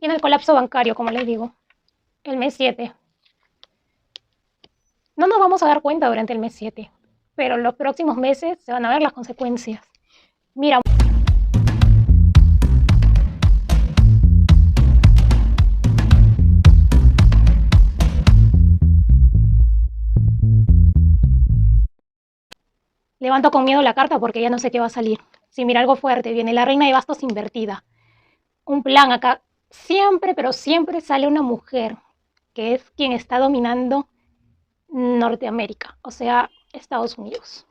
Viene el colapso bancario, como les digo, el mes 7. No nos vamos a dar cuenta durante el mes 7, pero los próximos meses se van a ver las consecuencias. Mira, levanto con miedo la carta porque ya no sé qué va a salir. Si mira algo fuerte, viene la reina de bastos invertida. Un plan acá. Siempre, pero siempre sale una mujer que es quien está dominando Norteamérica, o sea, Estados Unidos.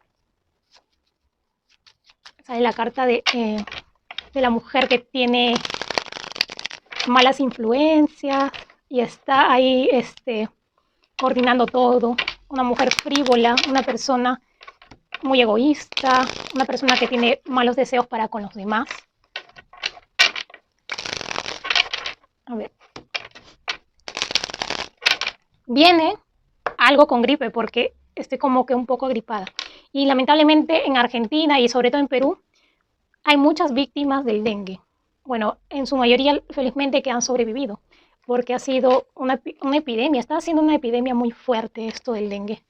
Sale la carta de la mujer que tiene malas influencias y está ahí coordinando todo. Una mujer frívola, una persona muy egoísta, una persona que tiene malos deseos para con los demás. A ver. Viene algo con gripe porque estoy como que un poco agripada. Y lamentablemente en Argentina y sobre todo en Perú hay muchas víctimas del dengue. Bueno, en su mayoría felizmente que han sobrevivido porque ha sido una epidemia, está siendo una epidemia muy fuerte esto del dengue.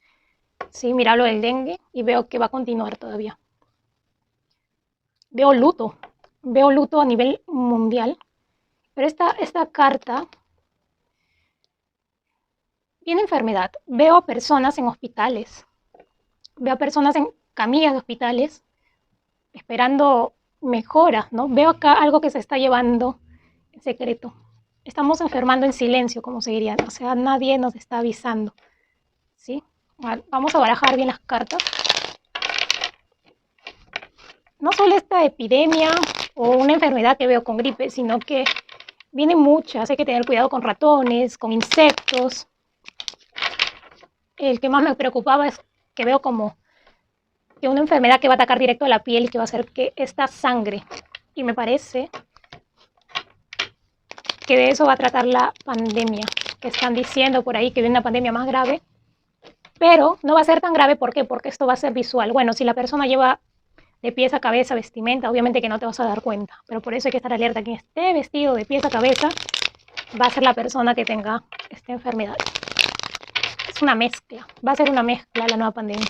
Sí, mira lo del dengue y veo que va a continuar todavía. Veo luto a nivel mundial, pero esta carta viene enfermedad. Veo personas en hospitales, veo personas en camillas de hospitales esperando mejoras, ¿no? Veo acá algo que se está llevando en secreto. Estamos enfermando en silencio, como se diría, o sea, nadie nos está avisando, ¿sí? Vamos a barajar bien las cartas. No solo esta epidemia o una enfermedad que veo con gripe, sino que vienen muchas, hay que tener cuidado con ratones, con insectos. El que más me preocupaba es que veo como que una enfermedad que va a atacar directo a la piel y que va a hacer que esta sangre, y me parece que de eso va a tratar la pandemia, que están diciendo por ahí que viene una pandemia más grave, pero no va a ser tan grave, ¿por qué? Porque esto va a ser visual. Bueno, si la persona lleva de pies a cabeza vestimenta, obviamente que no te vas a dar cuenta, pero por eso hay que estar alerta. Quien esté vestido de pies a cabeza va a ser la persona que tenga esta enfermedad. Es una mezcla, va a ser una mezcla la nueva pandemia.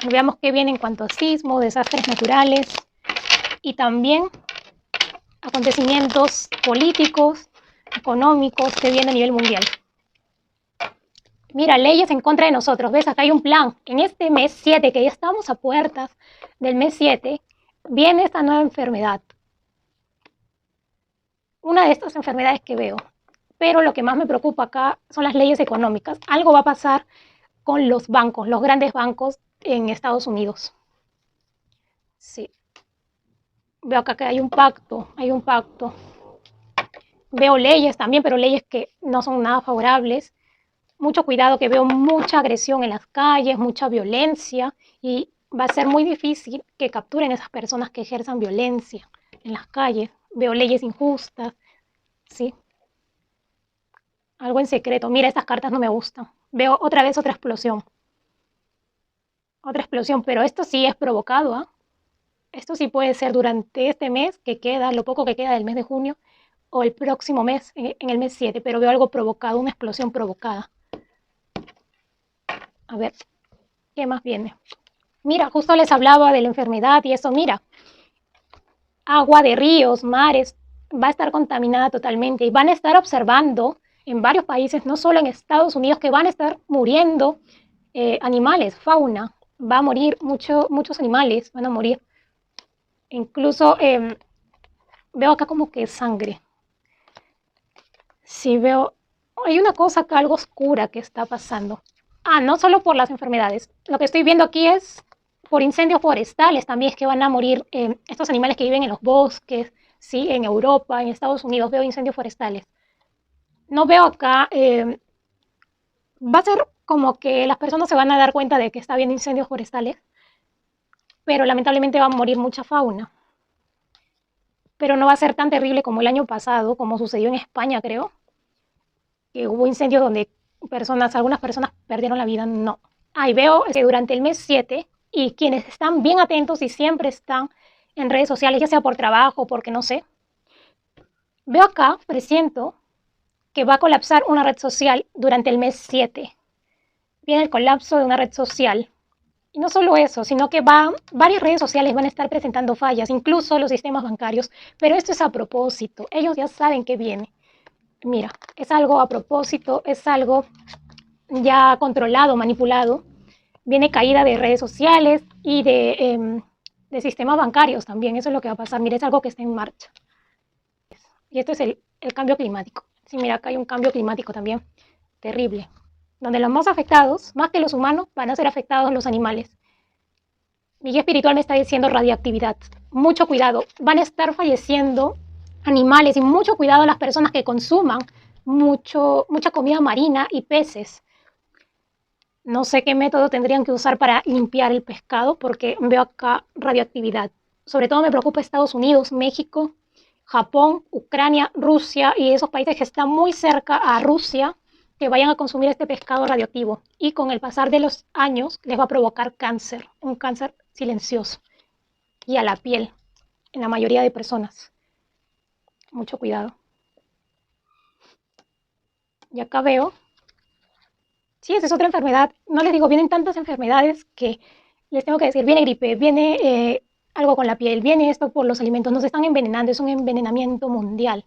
Veamos qué viene en cuanto a sismos, desastres naturales y también acontecimientos políticos, económicos que vienen a nivel mundial. Mira, leyes en contra de nosotros. ¿Ves? Acá hay un plan. En este mes 7, que ya estamos a puertas del mes 7, viene esta nueva enfermedad. Una de estas enfermedades que veo. Pero lo que más me preocupa acá son las leyes económicas. Algo va a pasar con los bancos, los grandes bancos en Estados Unidos. Sí. Veo acá que hay un pacto, Veo leyes también, pero leyes que no son nada favorables. Mucho cuidado, que veo mucha agresión en las calles, mucha violencia, y va a ser muy difícil que capturen esas personas que ejerzan violencia en las calles. Veo leyes injustas, ¿sí? Algo en secreto. Mira, estas cartas no me gustan. Veo otra vez otra explosión. Otra explosión, pero esto sí es provocado, ¿eh? Esto sí puede ser durante este mes que queda, lo poco que queda del mes de junio, o el próximo mes, en el mes 7, pero veo algo provocado, una explosión provocada. A ver, ¿qué más viene? Mira, justo les hablaba de la enfermedad y eso, mira, agua de ríos, mares, va a estar contaminada totalmente y van a estar observando en varios países, no solo en Estados Unidos, que van a estar muriendo animales, fauna, va a morir muchos animales, van a morir. Incluso veo acá como que sangre. Sí, veo, hay una cosa acá algo oscura que está pasando. No solo por las enfermedades. Lo que estoy viendo aquí es por incendios forestales también, es que van a morir estos animales que viven en los bosques, ¿sí? En Europa, en Estados Unidos veo incendios forestales. No veo acá, va a ser como que las personas se van a dar cuenta de que está habiendo incendios forestales, pero lamentablemente va a morir mucha fauna. Pero no va a ser tan terrible como el año pasado, como sucedió en España, creo, que hubo incendios donde algunas personas perdieron la vida, no. Y veo que durante el mes 7, y quienes están bien atentos y siempre están en redes sociales, ya sea por trabajo, porque no sé, Veo acá, presiento, que va a colapsar una red social durante el mes 7. Viene el colapso de una red social. Y no solo eso, sino que varias redes sociales van a estar presentando fallas, incluso los sistemas bancarios. Pero esto es a propósito. Ellos ya saben que viene. Mira, es algo a propósito, es algo ya controlado, manipulado. Viene caída de redes sociales y de sistemas bancarios también. Eso es lo que va a pasar. Mira, es algo que está en marcha. Y esto es el cambio climático. Sí, mira, acá hay un cambio climático también terrible, donde los más afectados, más que los humanos, van a ser afectados los animales. Mi guía espiritual me está diciendo radiactividad. Mucho cuidado. Van a estar falleciendo animales y mucho cuidado a las personas que consuman mucha comida marina y peces. No sé qué método tendrían que usar para limpiar el pescado porque veo acá radioactividad. Sobre todo me preocupa Estados Unidos, México, Japón, Ucrania, Rusia y esos países que están muy cerca a Rusia que vayan a consumir este pescado radioactivo. Y con el pasar de los años les va a provocar cáncer, un cáncer silencioso y a la piel en la mayoría de personas. Mucho cuidado. Y acá veo, sí, esa es otra enfermedad. No les digo, vienen tantas enfermedades que les tengo que decir, viene gripe, viene algo con la piel, viene esto por los alimentos, nos están envenenando, es un envenenamiento mundial.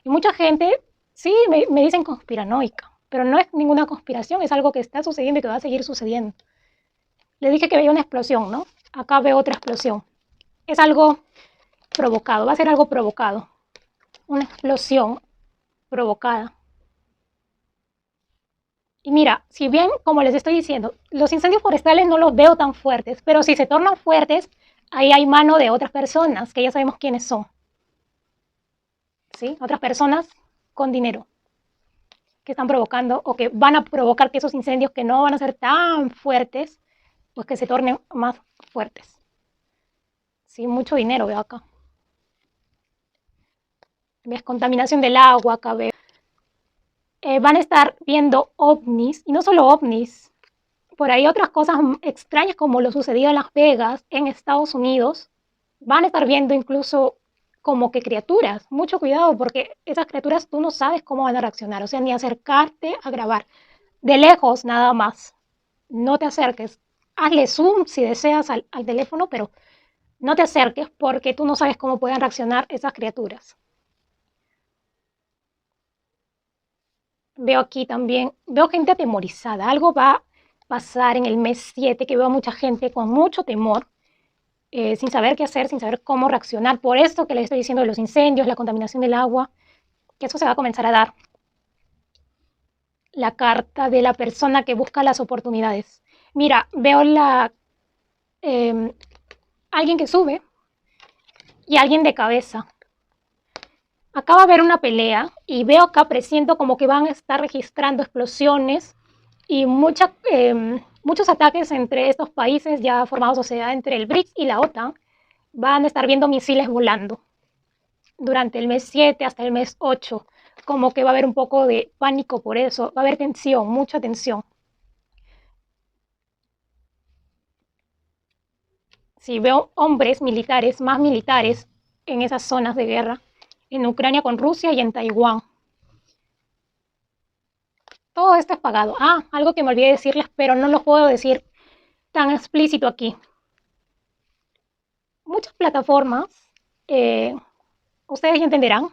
Y mucha gente, sí, me dicen conspiranoica, pero no es ninguna conspiración, es algo que está sucediendo y que va a seguir sucediendo. Les dije que veía una explosión, ¿no? Acá veo otra explosión. Es algo provocado, va a ser algo provocado. Una explosión provocada. Y mira, si bien, como les estoy diciendo, los incendios forestales no los veo tan fuertes, pero si se tornan fuertes, ahí hay mano de otras personas, que ya sabemos quiénes son. ¿Sí? Otras personas con dinero que están provocando o que van a provocar que esos incendios que no van a ser tan fuertes, pues que se tornen más fuertes. Sí, mucho dinero veo acá. ¿Ves? Contaminación del agua, acá veo. Van a estar viendo ovnis, y no solo ovnis, por ahí otras cosas extrañas como lo sucedido en Las Vegas, en Estados Unidos, van a estar viendo incluso como que criaturas. Mucho cuidado porque esas criaturas tú no sabes cómo van a reaccionar, o sea, ni acercarte a grabar. De lejos nada más, no te acerques. Hazle zoom si deseas al teléfono, pero no te acerques porque tú no sabes cómo pueden reaccionar esas criaturas. Veo aquí también, veo gente atemorizada. Algo va a pasar en el mes 7, que veo a mucha gente con mucho temor, sin saber qué hacer, sin saber cómo reaccionar. Por esto que les estoy diciendo de los incendios, la contaminación del agua, que eso se va a comenzar a dar. La carta de la persona que busca las oportunidades. Mira, veo alguien que sube y alguien de cabeza. Acá va a haber una pelea y veo acá, presiento como que van a estar registrando explosiones y muchos ataques entre estos países ya formados, o sea, entre el BRICS y la OTAN, van a estar viendo misiles volando durante el mes 7 hasta el mes 8, como que va a haber un poco de pánico por eso, va a haber tensión, mucha tensión. Si veo hombres militares, más militares en esas zonas de guerra, en Ucrania con Rusia y en Taiwán. Todo esto es pagado. Ah, algo que me olvidé decirles, pero no lo puedo decir tan explícito aquí. Muchas plataformas, ustedes ya entenderán,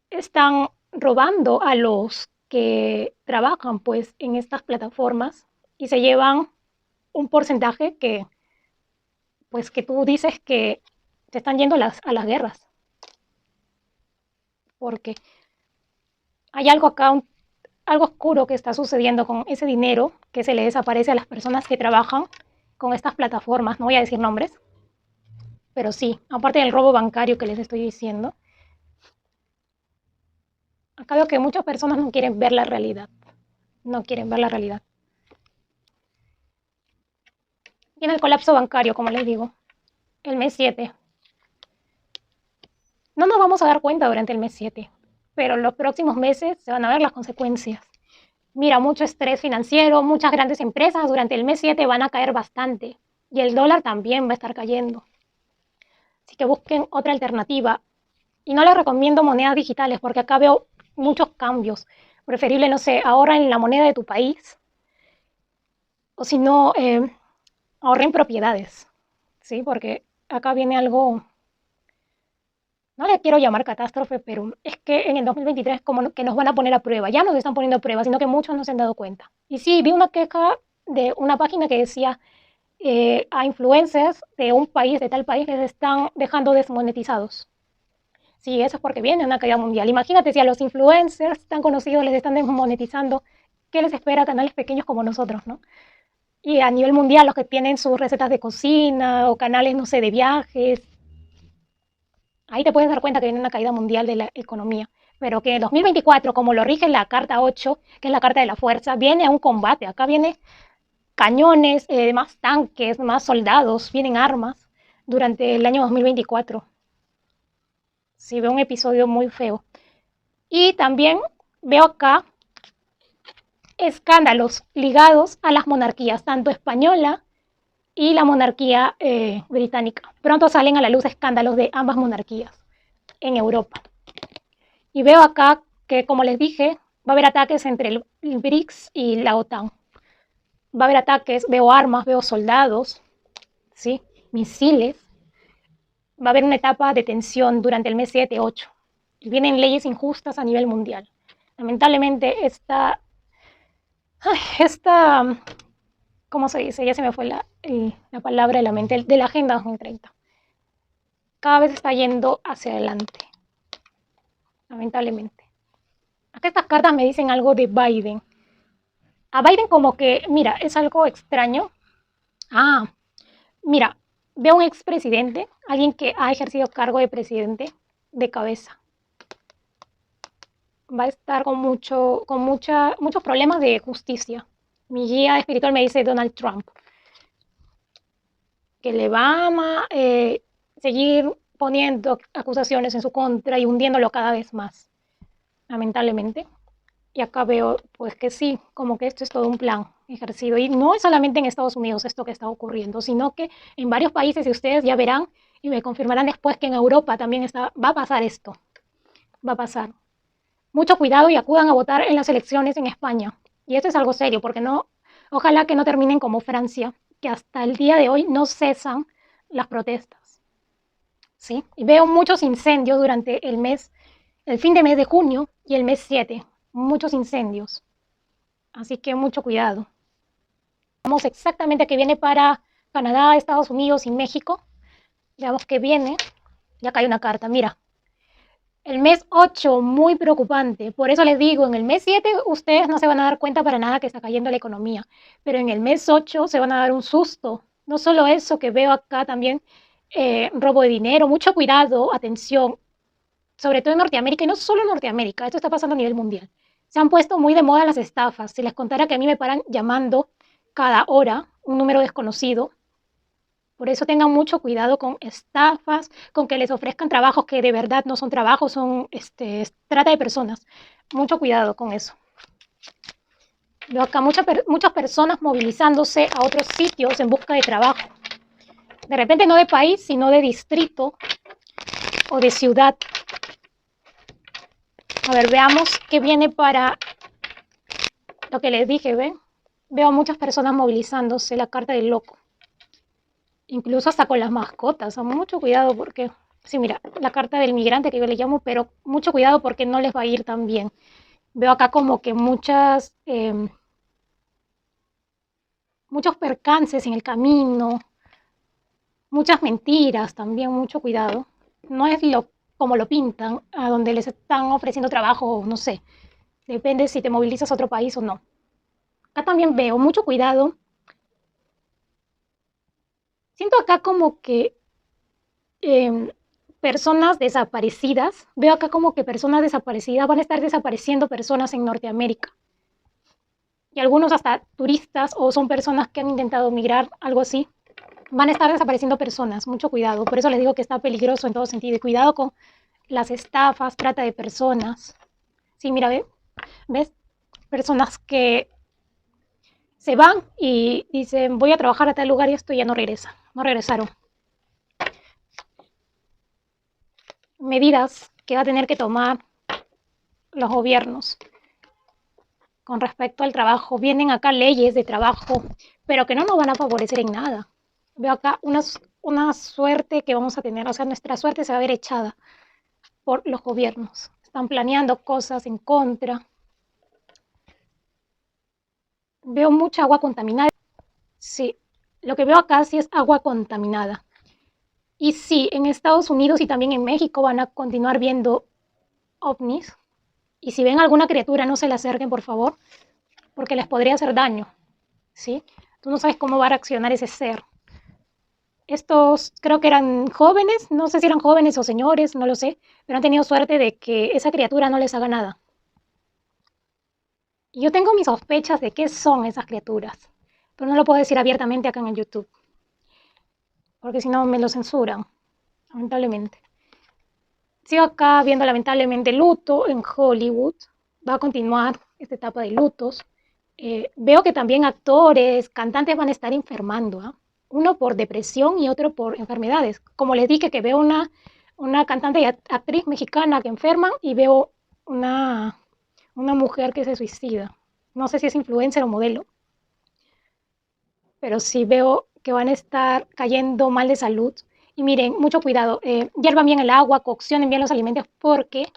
están robando a los que trabajan pues en estas plataformas y se llevan un porcentaje que pues que tú dices que te están yendo a las guerras porque hay algo acá, algo oscuro que está sucediendo con ese dinero que se le desaparece a las personas que trabajan con estas plataformas. No voy a decir nombres, pero sí, aparte del robo bancario que les estoy diciendo, acá veo que muchas personas no quieren ver la realidad. No quieren ver la realidad. Viene el colapso bancario, como les digo, el mes 7. No nos vamos a dar cuenta durante el mes 7, pero en los próximos meses se van a ver las consecuencias. Mira, mucho estrés financiero, muchas grandes empresas durante el mes 7 van a caer bastante y el dólar también va a estar cayendo. Así que busquen otra alternativa. Y no les recomiendo monedas digitales porque acá veo muchos cambios. Preferible, no sé, ahorra en la moneda de tu país o si no, ahorra en propiedades, ¿sí? Porque acá viene algo, no le quiero llamar catástrofe, pero es que en el 2023 como que nos van a poner a prueba. Ya nos están poniendo a prueba, sino que muchos no se han dado cuenta. Y sí, vi una queja de una página que decía a influencers de un país, de tal país, les están dejando desmonetizados. Sí, eso es porque viene una caída mundial. Imagínate si a los influencers tan conocidos les están desmonetizando, ¿qué les espera a canales pequeños como nosotros, no? Y a nivel mundial, los que tienen sus recetas de cocina o canales, no sé, de viajes, ahí te puedes dar cuenta que viene una caída mundial de la economía. Pero que en 2024, como lo rige la carta 8, que es la carta de la fuerza, viene a un combate. Acá viene cañones, más tanques, más soldados, vienen armas durante el año 2024. Sí, veo un episodio muy feo. Y también veo acá escándalos ligados a las monarquías, tanto española y la monarquía británica. Pronto salen a la luz escándalos de ambas monarquías en Europa. Y veo acá que, como les dije, va a haber ataques entre el BRICS y la OTAN. Va a haber ataques, veo armas, veo soldados, ¿sí? Misiles. Va a haber una etapa de tensión durante el mes 7-8. Y vienen leyes injustas a nivel mundial. Lamentablemente, esta ¿cómo se dice? Ya se me fue la palabra de la mente, de la Agenda 2030. Cada vez está yendo hacia adelante, lamentablemente. Acá estas cartas me dicen algo de Biden. A Biden como que, mira, es algo extraño. Ah, mira, veo un expresidente, alguien que ha ejercido cargo de presidente de cabeza. Va a estar muchos problemas de justicia. Mi guía espiritual me dice Donald Trump, que le va a seguir poniendo acusaciones en su contra y hundiéndolo cada vez más, lamentablemente. Y acá veo pues que sí, como que esto es todo un plan ejercido. Y no es solamente en Estados Unidos esto que está ocurriendo, sino que en varios países, y ustedes ya verán y me confirmarán después que en Europa también va a pasar esto. Va a pasar. Mucho cuidado y acudan a votar en las elecciones en España. Y esto es algo serio, porque no, ojalá que no terminen como Francia, que hasta el día de hoy no cesan las protestas. ¿Sí? Y veo muchos incendios durante el fin de mes de junio y el mes 7. Muchos incendios. Así que mucho cuidado. Vamos exactamente qué viene para Canadá, Estados Unidos y México. Veamos qué viene. Ya cae una carta, mira. El mes 8, muy preocupante. Por eso les digo, en el mes 7 ustedes no se van a dar cuenta para nada que está cayendo la economía. Pero en el mes 8 se van a dar un susto. No solo eso, que veo acá también robo de dinero. Mucho cuidado, atención. Sobre todo en Norteamérica, y no solo en Norteamérica, esto está pasando a nivel mundial. Se han puesto muy de moda las estafas. Si les contara que a mí me paran llamando cada hora un número desconocido, por eso tengan mucho cuidado con estafas, con que les ofrezcan trabajos que de verdad no son trabajos, son trata de personas. Mucho cuidado con eso. Veo acá muchas personas movilizándose a otros sitios en busca de trabajo. De repente no de país, sino de distrito o de ciudad. A ver, veamos qué viene para lo que les dije, ¿ven? Veo a muchas personas movilizándose, la carta del loco. Incluso hasta con las mascotas. Mucho cuidado porque, sí, mira, la carta del migrante que yo le llamo, pero mucho cuidado porque no les va a ir tan bien. Veo acá como que muchos percances en el camino, muchas mentiras también, mucho cuidado. No es como lo pintan, a donde les están ofreciendo trabajo, no sé. Depende si te movilizas a otro país o no. Acá también veo mucho cuidado. Siento acá como que personas desaparecidas, veo acá como que personas desaparecidas, van a estar desapareciendo personas en Norteamérica. Y algunos hasta turistas o son personas que han intentado migrar, algo así. Van a estar desapareciendo personas, mucho cuidado. Por eso les digo que está peligroso en todo sentido. Y cuidado con las estafas, trata de personas. Sí, mira, ¿ves? Personas que se van y dicen, voy a trabajar a tal lugar y esto ya no regresa. No regresaron. Medidas que va a tener que tomar los gobiernos con respecto al trabajo. Vienen acá leyes de trabajo, pero que no nos van a favorecer en nada. Veo acá una suerte que vamos a tener, o sea, nuestra suerte se va a ver echada por los gobiernos. Están planeando cosas en contra. Veo mucha agua contaminada. Sí, lo que veo acá sí es agua contaminada. Y sí, en Estados Unidos y también en México van a continuar viendo ovnis. Y si ven alguna criatura, no se le acerquen, por favor, porque les podría hacer daño. ¿Sí? Tú no sabes cómo va a reaccionar ese ser. Estos creo que eran jóvenes, no sé si eran jóvenes o señores, no lo sé, pero han tenido suerte de que esa criatura no les haga nada. Y yo tengo mis sospechas de qué son esas criaturas, pero no lo puedo decir abiertamente acá en el YouTube, porque si no me lo censuran, lamentablemente. Sigo acá viendo lamentablemente luto en Hollywood, va a continuar esta etapa de lutos. Veo que también actores, cantantes van a estar enfermando, ¿eh? Uno por depresión y otro por enfermedades. Como les dije que veo una cantante y actriz mexicana que enferman y veo una mujer que se suicida. No sé si es influencer o modelo, pero sí veo que van a estar cayendo mal de salud. Y miren, mucho cuidado, hiervan bien el agua, coccionen bien los alimentos, porque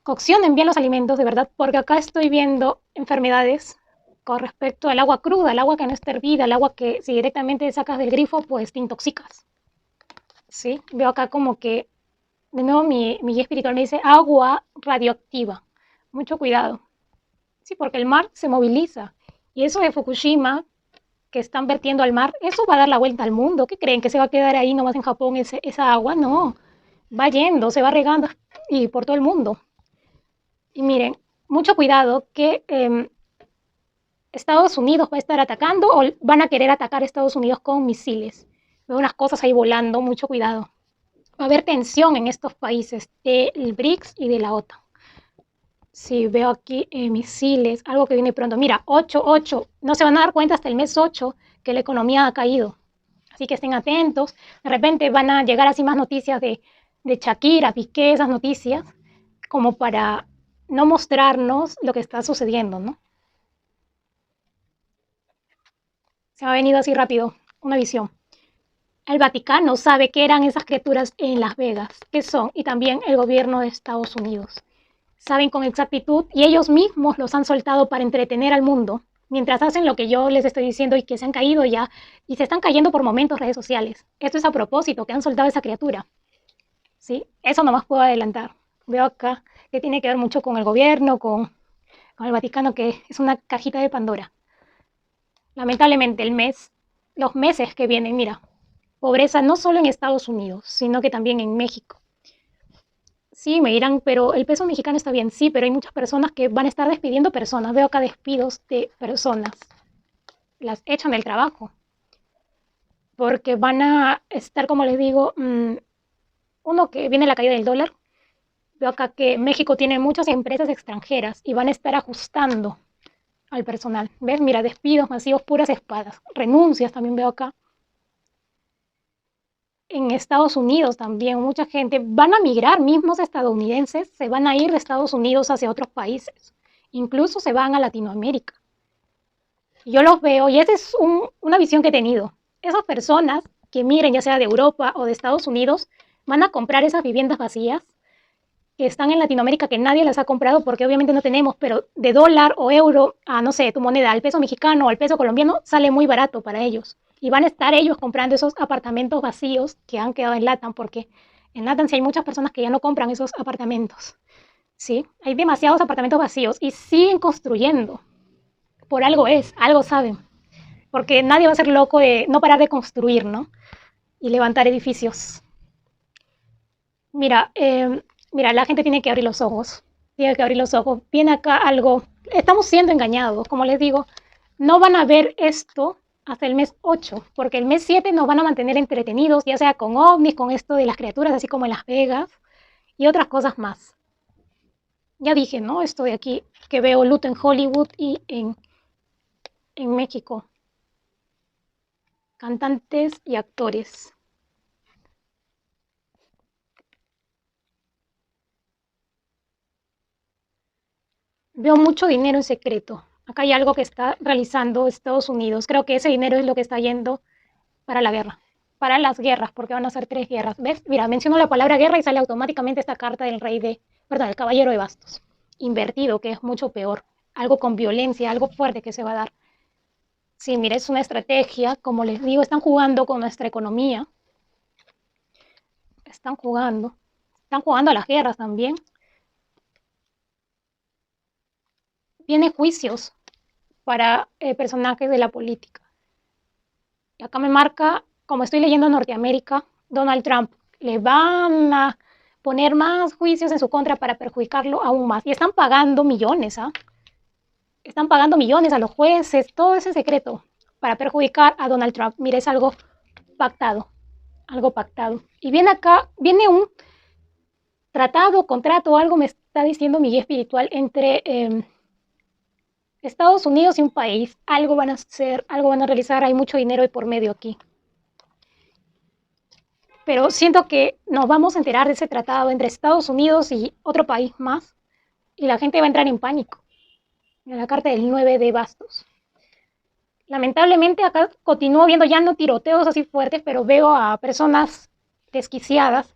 coccionen bien los alimentos, de verdad, porque acá estoy viendo enfermedades con respecto al agua cruda, el agua que no está hervida, el agua que si directamente sacas del grifo, pues te intoxicas. ¿Sí? Veo acá como que, de nuevo, mi guía espiritual me dice agua radioactiva. Mucho cuidado. Sí, porque el mar se moviliza. Y eso de Fukushima, que están vertiendo al mar, eso va a dar la vuelta al mundo. ¿Qué creen? ¿Que se va a quedar ahí nomás en Japón esa agua? No. Va yendo, se va regando y por todo el mundo. Y miren, mucho cuidado que Estados Unidos va a estar atacando o van a querer atacar a Estados Unidos con misiles. Veo unas cosas ahí volando, mucho cuidado. Va a haber tensión en estos países del BRICS y de la OTAN. Sí, veo aquí misiles, algo que viene pronto. Mira, 8, no se van a dar cuenta hasta el mes 8 que la economía ha caído. Así que estén atentos. De repente van a llegar así más noticias de Shakira, Piqué, esas noticias, como para no mostrarnos lo que está sucediendo, ¿no? Se me ha venido así rápido una visión. El Vaticano sabe qué eran esas criaturas en Las Vegas, qué son, y también el gobierno de Estados Unidos. Saben con exactitud y ellos mismos los han soltado para entretener al mundo, mientras hacen lo que yo les estoy diciendo y que se han caído ya, y se están cayendo por momentos redes sociales. Esto es a propósito, que han soltado esa criatura. ¿Sí? Eso nomás puedo adelantar. Veo acá que tiene que ver mucho con el gobierno, con el Vaticano, que es una cajita de Pandora. Lamentablemente los meses que vienen, mira, pobreza no solo en Estados Unidos, sino que también en México. Sí, me dirán, pero el peso mexicano está bien, sí, pero hay muchas personas que van a estar despidiendo personas. Veo acá despidos de personas, las echan del trabajo, porque van a estar, como les digo, uno que viene la caída del dólar. Veo acá que México tiene muchas empresas extranjeras y van a estar ajustando al personal. ¿Ves? Mira, despidos masivos, puras espadas. Renuncias también veo acá. En Estados Unidos también mucha gente van a migrar, mismos estadounidenses se van a ir de Estados Unidos hacia otros países, incluso se van a Latinoamérica. Yo los veo y esa es una visión que he tenido. Esas personas que miren, ya sea de Europa o de Estados Unidos, van a comprar esas viviendas vacías que están en Latinoamérica que nadie las ha comprado porque obviamente no tenemos, pero de dólar o euro a, no sé, tu moneda, al peso mexicano o al peso colombiano, sale muy barato para ellos. Y van a estar ellos comprando esos apartamentos vacíos que han quedado en LATAM, porque en LATAM sí hay muchas personas que ya no compran esos apartamentos. Sí, hay demasiados apartamentos vacíos y siguen construyendo. Por algo es, algo saben. Porque nadie va a ser loco de no parar de construir, ¿no? Y levantar edificios. Mira, mira, la gente tiene que abrir los ojos. Tiene que abrir los ojos. Viene acá algo. Estamos siendo engañados. Como les digo, no van a ver esto hasta el mes 8, porque el mes 7 nos van a mantener entretenidos, ya sea con ovnis, con esto de las criaturas, así como en Las Vegas, y otras cosas más. Ya dije, ¿no? Esto de aquí, que veo luto en Hollywood y en México. Cantantes y actores. Veo mucho dinero en secreto. Acá hay algo que está realizando Estados Unidos. Creo que ese dinero es lo que está yendo para la guerra, para las guerras, porque van a ser 3 guerras. ¿Ves? Mira, menciono la palabra guerra y sale automáticamente esta carta del rey de, perdón, el caballero de bastos. Invertido, que es mucho peor. Algo con violencia, algo fuerte que se va a dar. Sí, mira, es una estrategia. Como les digo, están jugando con nuestra economía. Están jugando. Están jugando a las guerras también. Vienen juicios para personajes de la política. Y acá me marca, como estoy leyendo Norteamérica, Donald Trump, le van a poner más juicios en su contra para perjudicarlo aún más. Y están pagando millones, ¿ah? Están pagando millones a los jueces, todo ese secreto para perjudicar a Donald Trump. Mira, es algo pactado, algo pactado. Y viene acá, viene un tratado, contrato, algo me está diciendo mi guía espiritual entre Estados Unidos y un país. Algo van a hacer, algo van a realizar, hay mucho dinero de por medio aquí. Pero siento que nos vamos a enterar de ese tratado entre Estados Unidos y otro país más y la gente va a entrar en pánico. En la carta del 9 de bastos. Lamentablemente acá continúo viendo ya no tiroteos así fuertes, pero veo a personas desquiciadas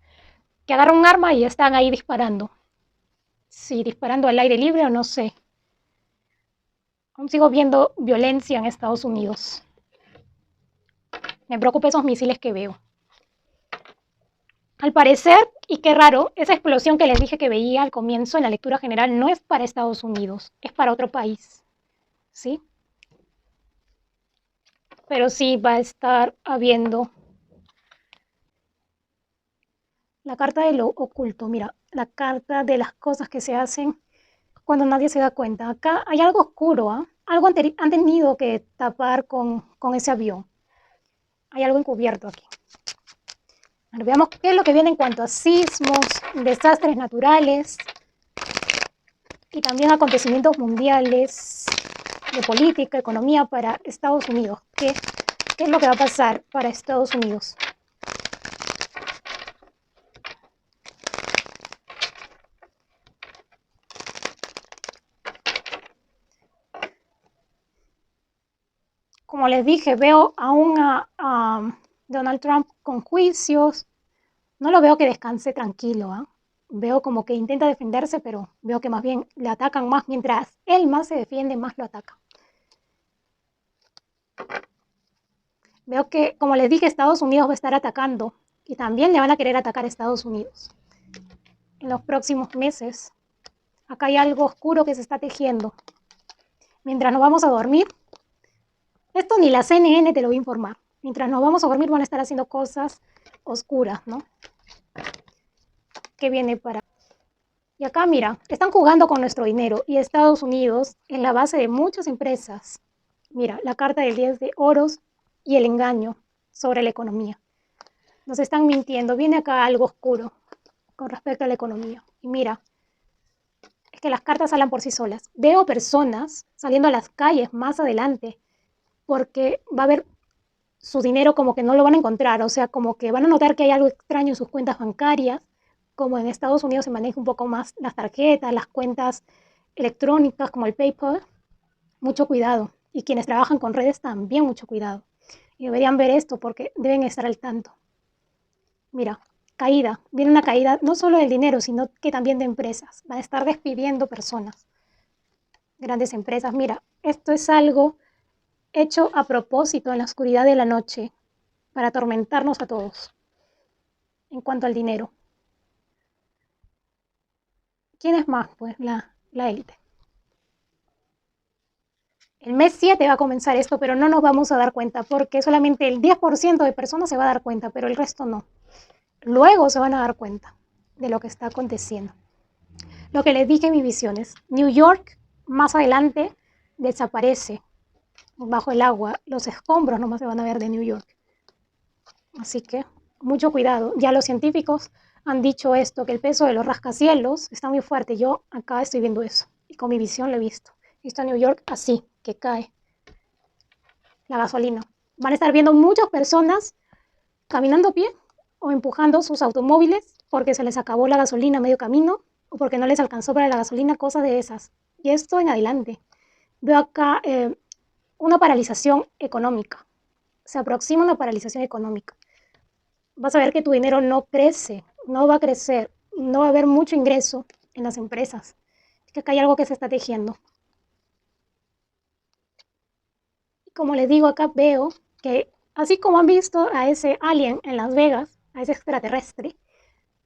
que agarran un arma y están ahí disparando. Sí, disparando al aire libre o no sé. Aún sigo viendo violencia en Estados Unidos. Me preocupan esos misiles que veo. Al parecer, y qué raro, esa explosión que les dije que veía al comienzo en la lectura general no es para Estados Unidos, es para otro país, ¿sí? Pero sí va a estar habiendo la carta de lo oculto, mira, la carta de las cosas que se hacen cuando nadie se da cuenta. Acá hay algo oscuro, ¿eh? Algo han tenido que tapar con ese avión. Hay algo encubierto aquí. Bueno, veamos qué es lo que viene en cuanto a sismos, desastres naturales y también acontecimientos mundiales de política, economía para Estados Unidos. ¿Qué es lo que va a pasar para Estados Unidos? Como les dije, veo aún a Donald Trump con juicios. No lo veo que descanse tranquilo, ¿eh? Veo como que intenta defenderse, pero veo que más bien le atacan más. Mientras él más se defiende, más lo atacan. Veo que, como les dije, Estados Unidos va a estar atacando y también le van a querer atacar a Estados Unidos en los próximos meses. Acá hay algo oscuro que se está tejiendo. Mientras nos vamos a dormir, esto ni la CNN te lo va a informar. Mientras nos vamos a dormir van a estar haciendo cosas oscuras, ¿no? ¿Qué viene para? Y acá, mira, están jugando con nuestro dinero y Estados Unidos es la base de muchas empresas. Mira, la carta del 10 de oros y el engaño sobre la economía. Nos están mintiendo. Viene acá algo oscuro con respecto a la economía. Y mira, es que las cartas hablan por sí solas. Veo personas saliendo a las calles más adelante porque va a haber su dinero como que no lo van a encontrar. O sea, como que van a notar que hay algo extraño en sus cuentas bancarias. Como en Estados Unidos se maneja un poco más las tarjetas, las cuentas electrónicas como el PayPal. Mucho cuidado. Y quienes trabajan con redes también mucho cuidado. Y deberían ver esto porque deben estar al tanto. Mira, caída. Viene una caída no solo del dinero, sino que también de empresas. Van a estar despidiendo personas. Grandes empresas. Mira, esto es algo hecho a propósito en la oscuridad de la noche para atormentarnos a todos. En cuanto al dinero. ¿Quién es más? Pues la élite. El mes 7 va a comenzar esto, pero no nos vamos a dar cuenta porque solamente el 10% de personas se va a dar cuenta, pero el resto no. Luego se van a dar cuenta de lo que está aconteciendo. Lo que les dije en mis visiones, New York más adelante desaparece bajo el agua. Los escombros nomás se van a ver de New York. Así que mucho cuidado. Ya los científicos han dicho esto, que el peso de los rascacielos está muy fuerte. Yo acá estoy viendo eso y con mi visión lo he visto. He visto a New York así, que cae la gasolina. Van a estar viendo muchas personas caminando a pie o empujando sus automóviles porque se les acabó la gasolina a medio camino o porque no les alcanzó para la gasolina, cosas de esas. Y esto en adelante. Veo acá una paralización económica. Se aproxima una paralización económica. Vas a ver que tu dinero no crece, no va a crecer, no va a haber mucho ingreso en las empresas. Es que acá hay algo que se está tejiendo. Y como les digo, acá veo que así como han visto a ese alien en Las Vegas, a ese extraterrestre,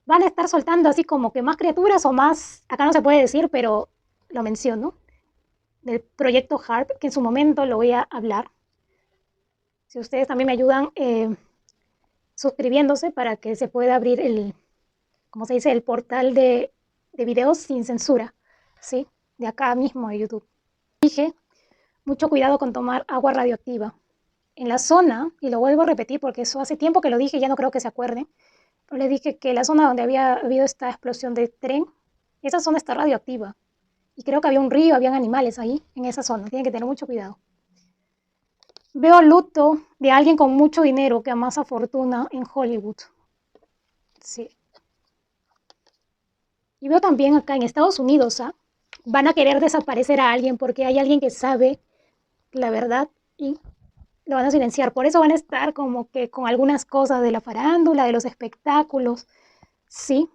van a estar soltando así como que más criaturas o más, acá no se puede decir, pero lo menciono, del proyecto HARP, que en su momento lo voy a hablar. Si ustedes también me ayudan suscribiéndose para que se pueda abrir el, como se dice, el portal de videos sin censura, ¿sí? De acá mismo de YouTube. Dije, mucho cuidado con tomar agua radioactiva. En la zona, y lo vuelvo a repetir porque eso hace tiempo que lo dije, ya no creo que se acuerden, pero les dije que la zona donde había habido esta explosión de tren, esa zona está radioactiva. Y creo que había un río, habían animales ahí, en esa zona. Tienen que tener mucho cuidado. Veo luto de alguien con mucho dinero que amasa fortuna en Hollywood. Sí. Y veo también acá en Estados Unidos, ¿ah? Van a querer desaparecer a alguien porque hay alguien que sabe la verdad y lo van a silenciar. Por eso van a estar como que con algunas cosas de la farándula, de los espectáculos, sí.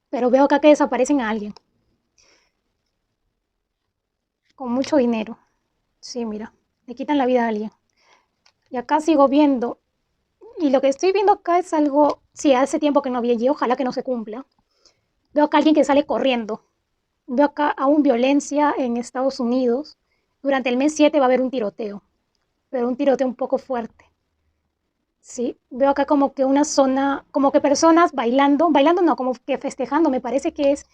Pero veo acá que desaparecen a alguien con mucho dinero. Sí, mira, le quitan la vida a alguien. Y acá sigo viendo, y lo que estoy viendo acá es algo, sí, hace tiempo que no vi y ojalá que no se cumpla. Veo acá a alguien que sale corriendo. Veo acá aún violencia en Estados Unidos. Durante el mes 7 va a haber un tiroteo, pero un tiroteo un poco fuerte. Sí, veo acá como que una zona, como que personas bailando, bailando no, como que festejando, me parece que es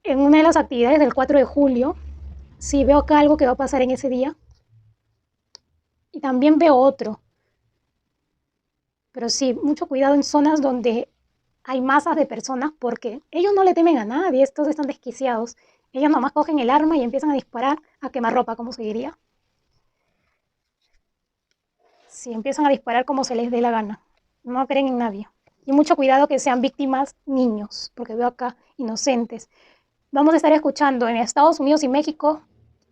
en una de las actividades del 4 de julio. Sí, veo acá algo que va a pasar en ese día. Y también veo otro, pero sí, mucho cuidado en zonas donde hay masas de personas porque ellos no le temen a nadie, estos están desquiciados. Ellos nomás cogen el arma y empiezan a disparar a quemarropa, como se diría. Sí, empiezan a disparar como se les dé la gana. No creen en nadie. Y mucho cuidado que sean víctimas niños, porque veo acá inocentes. Vamos a estar escuchando en Estados Unidos y México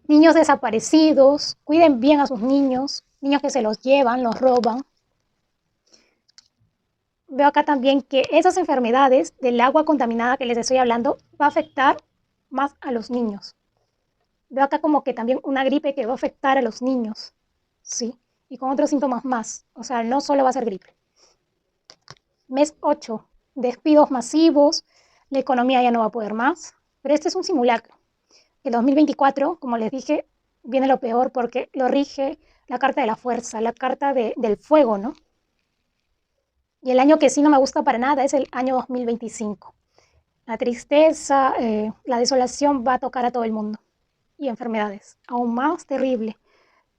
niños desaparecidos. Cuiden bien a sus niños, niños que se los llevan, los roban. Veo acá también que esas enfermedades del agua contaminada que les estoy hablando va a afectar más a los niños. Veo acá como que también una gripe que va a afectar a los niños, ¿sí? Y con otros síntomas más. O sea, no solo va a ser gripe. Mes 8, despidos masivos, la economía ya no va a poder más. Pero este es un simulacro. El 2024, como les dije, viene lo peor porque lo rige la carta de la fuerza, la carta del fuego, ¿no? Y el año que sí no me gusta para nada es el año 2025. La tristeza, la desolación va a tocar a todo el mundo. Y enfermedades, aún más terrible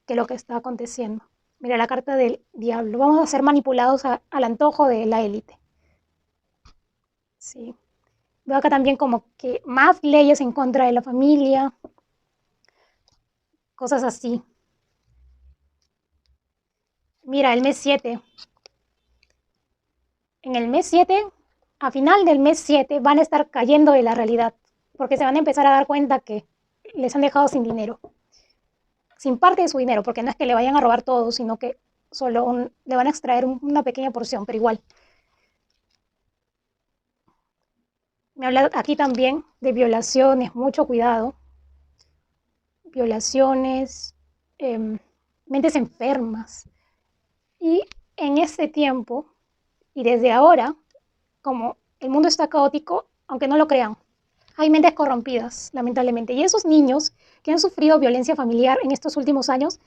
que lo que está aconteciendo. Mira la carta del diablo. Vamos a ser manipulados al antojo de la élite. Sí. Veo acá también como que más leyes en contra de la familia, cosas así. Mira, el mes 7. En el mes 7, a final del mes 7, van a estar cayendo de la realidad, porque se van a empezar a dar cuenta que les han dejado sin dinero, sin parte de su dinero, porque no es que le vayan a robar todo, sino que solo le van a extraer una pequeña porción, pero igual. Me habla aquí también de violaciones, mucho cuidado. Violaciones, mentes enfermas. Y en este tiempo, y desde ahora, como el mundo está caótico, aunque no lo crean, hay mentes corrompidas, lamentablemente. Y esos niños que han sufrido violencia familiar en estos últimos años,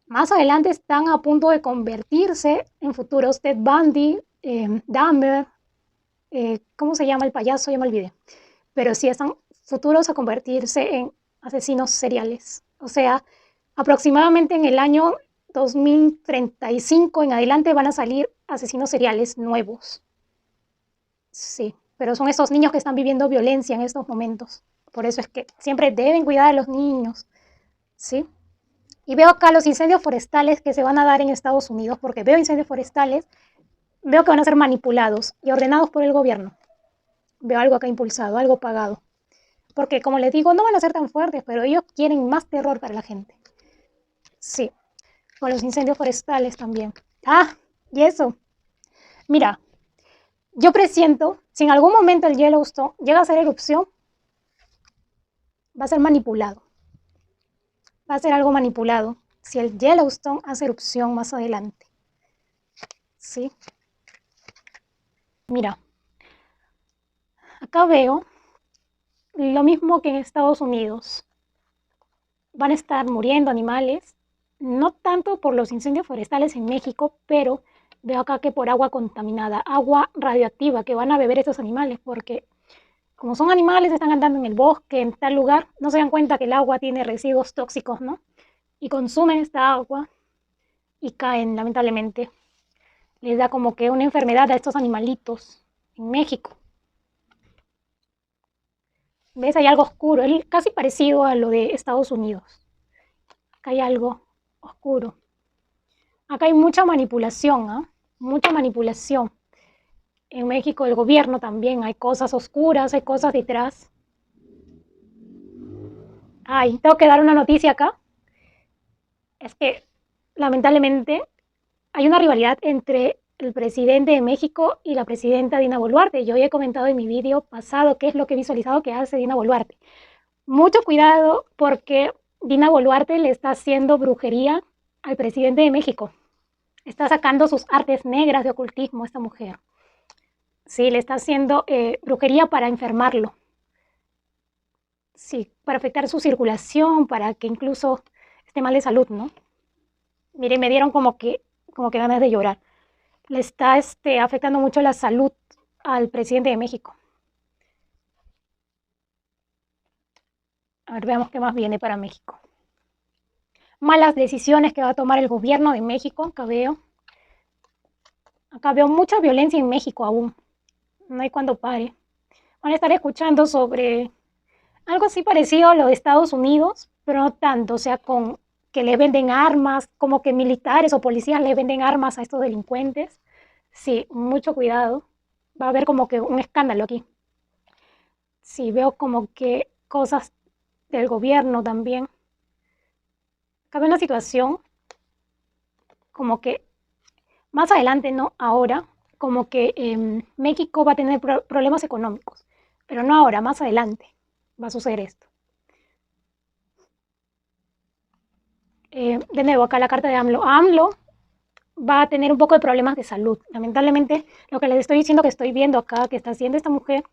más adelante están a punto de convertirse en futuros Ted Bundy, Dahmer, ¿cómo se llama el payaso? Ya me olvidé. Pero sí están futuros a convertirse en asesinos seriales. O sea, aproximadamente en el año 2035 en adelante van a salir asesinos seriales nuevos. Sí, pero son esos niños que están viviendo violencia en estos momentos. Por eso es que siempre deben cuidar a los niños. ¿Sí? Y veo acá los incendios forestales que se van a dar en Estados Unidos, porque veo incendios forestales, veo que van a ser manipulados y ordenados por el gobierno. Veo algo acá impulsado, algo pagado. porque como les digo, no van a ser tan fuertes, pero ellos quieren más terror para la gente. Sí, con los incendios forestales también. Ah, y eso. Mira, yo presiento, si en algún momento el Yellowstone llega a hacer erupción, va a ser manipulado. Va a ser algo manipulado si el Yellowstone hace erupción más adelante. ¿Sí? Mira, acá veo lo mismo que en Estados Unidos. Van a estar muriendo animales, no tanto por los incendios forestales en México, pero veo acá que por agua contaminada, agua radioactiva que van a beber estos animales, porque como son animales, están andando en el bosque, en tal lugar, no se dan cuenta que el agua tiene residuos tóxicos, ¿no? Y consumen esta agua y caen, lamentablemente. Les da como que una enfermedad a estos animalitos en México. ¿Ves? Hay algo oscuro, es casi parecido a lo de Estados Unidos. Acá hay algo oscuro. Acá hay mucha manipulación, ¿eh? Mucha manipulación. En México el gobierno también hay cosas oscuras, hay cosas detrás. Ay, tengo que dar una noticia acá. Es que lamentablemente hay una rivalidad entre el presidente de México y la presidenta Dina Boluarte. Yo ya he comentado en mi vídeo pasado qué es lo que he visualizado que hace Dina Boluarte. Mucho cuidado porque Dina Boluarte le está haciendo brujería al presidente de México. Está sacando sus artes negras de ocultismo a esta mujer. Sí, le está haciendo brujería para enfermarlo. Sí, para afectar su circulación, para que incluso esté mal de salud, ¿no? Miren, me dieron como que ganas de llorar. Le está afectando mucho la salud al presidente de México. A ver, veamos qué más viene para México. Malas decisiones que va a tomar el gobierno de México, acá veo mucha violencia en México aún. No hay cuando pare. Van a estar escuchando sobre algo así parecido a lo de Estados Unidos, pero no tanto, o sea, con que le venden armas, como que militares o policías le venden armas a estos delincuentes. Sí, mucho cuidado. Va a haber como que un escándalo aquí. Sí, veo como que cosas del gobierno también. Cabe una situación como que más adelante, no ahora, como que México va a tener problemas económicos, pero no ahora, más adelante va a suceder esto. De nuevo, acá la carta de AMLO. AMLO va a tener un poco de problemas de salud. Lamentablemente, lo que les estoy diciendo que estoy viendo acá, que está haciendo esta mujer,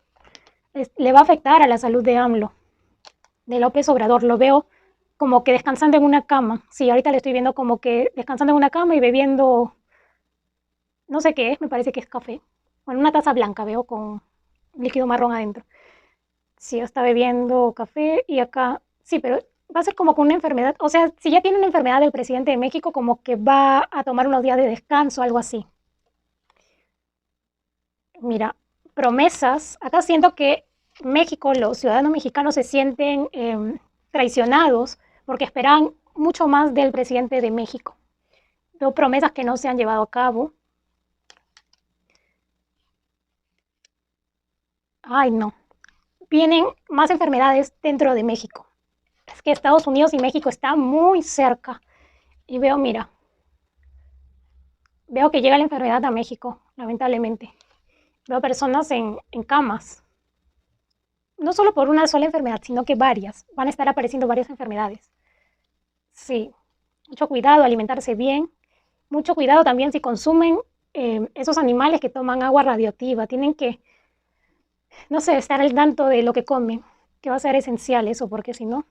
le va a afectar a la salud de AMLO, de López Obrador. Lo veo como que descansando en una cama. Sí, ahorita le estoy viendo como que descansando en una cama y bebiendo, no sé qué es, me parece que es café. Bueno, una taza blanca veo con líquido marrón adentro. Sí, está bebiendo café y acá, sí, pero va a ser como con una enfermedad, o sea, si ya tiene una enfermedad del presidente de México, como que va a tomar unos días de descanso, algo así. Mira, promesas, acá siento que México, los ciudadanos mexicanos se sienten traicionados porque esperan mucho más del presidente de México. Veo promesas que no se han llevado a cabo. Ay, no. Vienen más enfermedades dentro de México. Es que Estados Unidos y México están muy cerca. Y veo, mira, veo que llega la enfermedad a México, lamentablemente. Veo personas en camas. No solo por una sola enfermedad, sino que varias. Van a estar apareciendo varias enfermedades. Sí, mucho cuidado, alimentarse bien. Mucho cuidado también si consumen esos animales que toman agua radioactiva. Tienen que, no sé, estar al tanto de lo que comen, que va a ser esencial eso, porque si no,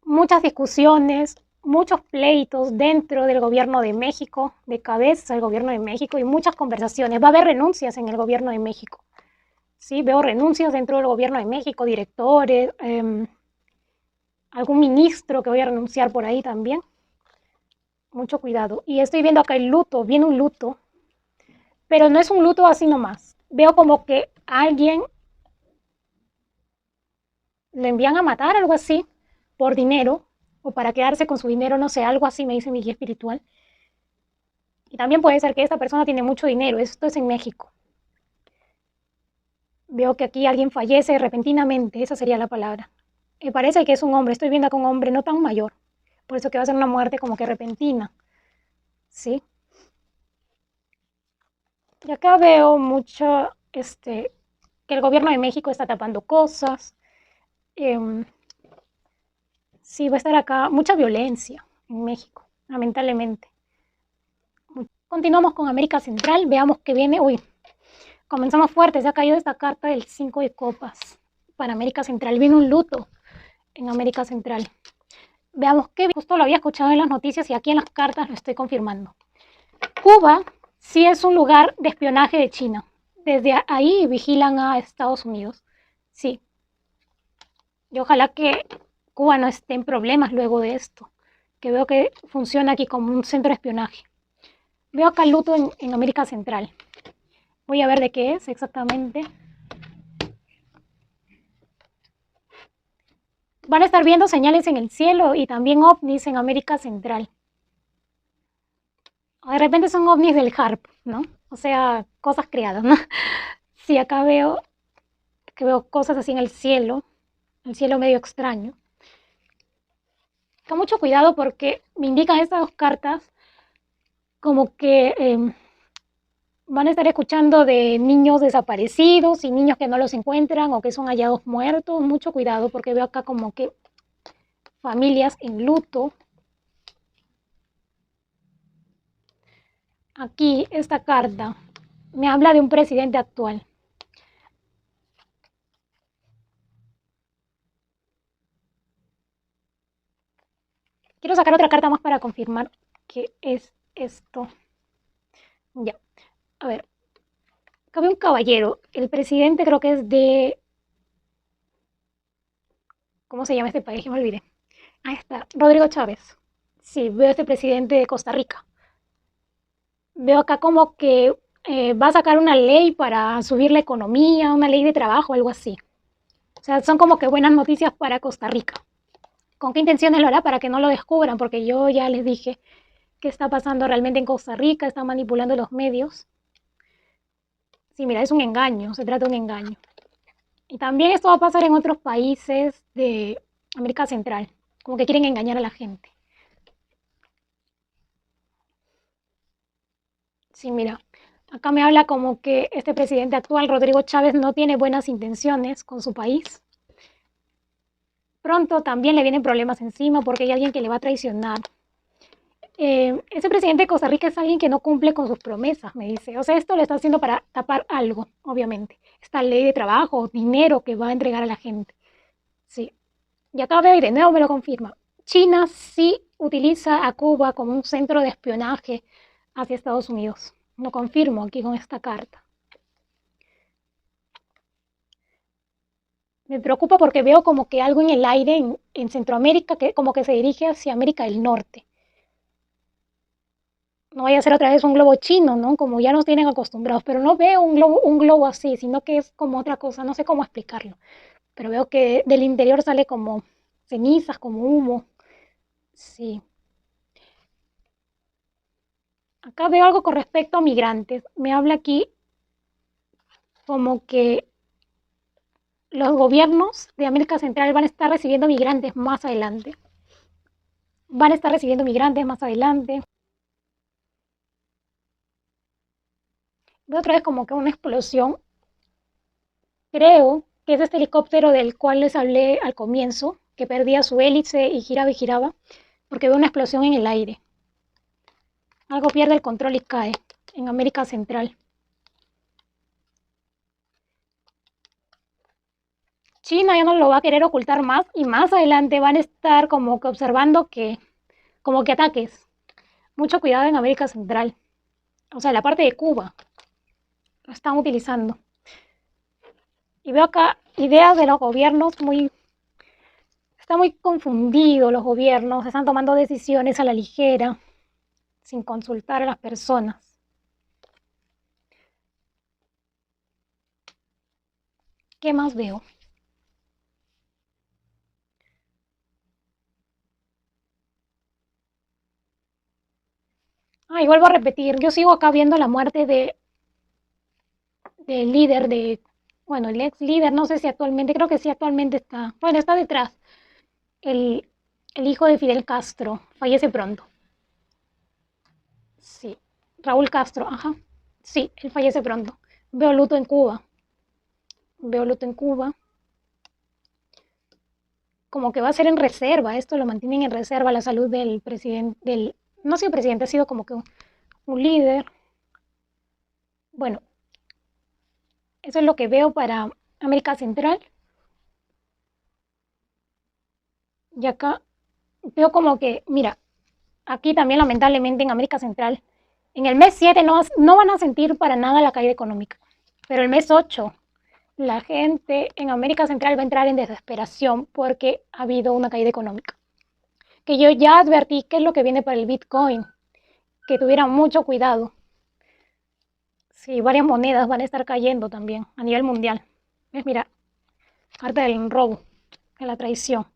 muchas discusiones, muchos pleitos dentro del gobierno de México, de cabeza del gobierno de México y muchas conversaciones. Va a haber renuncias en el gobierno de México. Sí, veo renuncias dentro del gobierno de México, directores, algún ministro que voy a renunciar por ahí también. Mucho cuidado. Y estoy viendo acá el luto, viene un luto, pero no es un luto así nomás. Veo como que a alguien le envían a matar, algo así, por dinero, o para quedarse con su dinero, no sé, algo así me dice mi guía espiritual. Y también puede ser que esta persona tiene mucho dinero, esto es en México. Veo que aquí alguien fallece repentinamente, esa sería la palabra. Me parece que es un hombre, estoy viendo acá un hombre no tan mayor, por eso que va a ser una muerte como que repentina, ¿sí? Y acá veo mucho, que el gobierno de México está tapando cosas, em, sí, va a estar acá mucha violencia en México, lamentablemente. Continuamos con América Central, veamos que viene, uy, comenzamos fuerte, se ha caído esta carta del 5 de copas para América Central, viene un luto en América Central. Veamos que justo lo había escuchado en las noticias y aquí en las cartas lo estoy confirmando. Cuba sí es un lugar de espionaje de China. Desde ahí vigilan a Estados Unidos. Sí. Y ojalá que Cuba no esté en problemas luego de esto. Que veo que funciona aquí como un centro de espionaje. Veo acá luto en América Central. Voy a ver de qué es exactamente. Van a estar viendo señales en el cielo y también ovnis en América Central. O de repente son ovnis del HARP, ¿no? O sea, cosas creadas, ¿no? Sí, acá veo que veo cosas así en el cielo medio extraño. Con mucho cuidado porque me indican estas dos cartas como que van a estar escuchando de niños desaparecidos y niños que no los encuentran o que son hallados muertos. Mucho cuidado porque veo acá como que familias en luto. Aquí esta carta me habla de un presidente actual. Quiero sacar otra carta más para confirmar que es esto. Ya, a ver. Acá veo un caballero. El presidente creo que es de... ¿Cómo se llama este país? Ya me olvidé. Ahí está, Rodrigo Chávez. Sí, veo este presidente de Costa Rica. Veo acá como que va a sacar una ley para subir la economía, una ley de trabajo, algo así. O sea, son como que buenas noticias para Costa Rica. ¿Con qué intenciones lo hará? Para que no lo descubran, porque yo ya les dije qué está pasando realmente en Costa Rica, están manipulando los medios. Sí, mira, es un engaño, se trata de un engaño. Y también esto va a pasar en otros países de América Central, como que quieren engañar a la gente. Sí, mira, acá me habla como que este presidente actual, Rodrigo Chávez, no tiene buenas intenciones con su país. Pronto también le vienen problemas encima porque hay alguien que le va a traicionar. Ese presidente de Costa Rica es alguien que no cumple con sus promesas, me dice. O sea, esto lo está haciendo para tapar algo, obviamente. Esta ley de trabajo, dinero que va a entregar a la gente. Sí. Y acá veo y de nuevo me lo confirma. China sí utiliza a Cuba como un centro de espionaje hacia Estados Unidos. Lo confirmo aquí con esta carta. Me preocupa porque veo como que algo en el aire en Centroamérica que como que se dirige hacia América del Norte. No vaya a ser otra vez un globo chino, ¿no? Como ya nos tienen acostumbrados, pero no veo un globo así, sino que es como otra cosa, no sé cómo explicarlo. Pero veo que del interior sale como cenizas, como humo. Sí. Acá veo algo con respecto a migrantes. Me habla aquí como que los gobiernos de América Central van a estar recibiendo migrantes más adelante. Van a estar recibiendo migrantes más adelante. Veo otra vez como que una explosión. Creo que es este helicóptero del cual les hablé al comienzo, que perdía su hélice y giraba, porque veo una explosión en el aire. Algo pierde el control y cae en América Central. China ya no lo va a querer ocultar más y más adelante van a estar como que observando que, como que ataques. Mucho cuidado en América Central. O sea, la parte de Cuba lo están utilizando. Y veo acá ideas de los gobiernos muy... Está muy confundido los gobiernos, están tomando decisiones a la ligera, sin consultar a las personas. ¿Qué más veo? Ah, y vuelvo a repetir, yo sigo acá viendo la muerte del líder bueno, el ex líder, no sé si actualmente, creo que sí actualmente está, bueno, está detrás. El, el hijo de Fidel Castro fallece pronto. Sí, Raúl Castro, ajá. Sí, él fallece pronto. Veo luto en Cuba, veo luto en Cuba. Como que va a ser en reserva, esto lo mantienen en reserva, la salud del presidente, no ha sido presidente, ha sido como que un líder. Bueno, eso es lo que veo para América Central. Y acá veo como que, mira, aquí también lamentablemente en América Central, en el mes 7 no van a sentir para nada la caída económica, pero el mes 8 la gente en América Central va a entrar en desesperación porque ha habido una caída económica. Que yo ya advertí qué es lo que viene para el Bitcoin, que tuvieran mucho cuidado. Sí, varias monedas van a estar cayendo también a nivel mundial. ¿Ves? Mira, carta del robo, de la traición.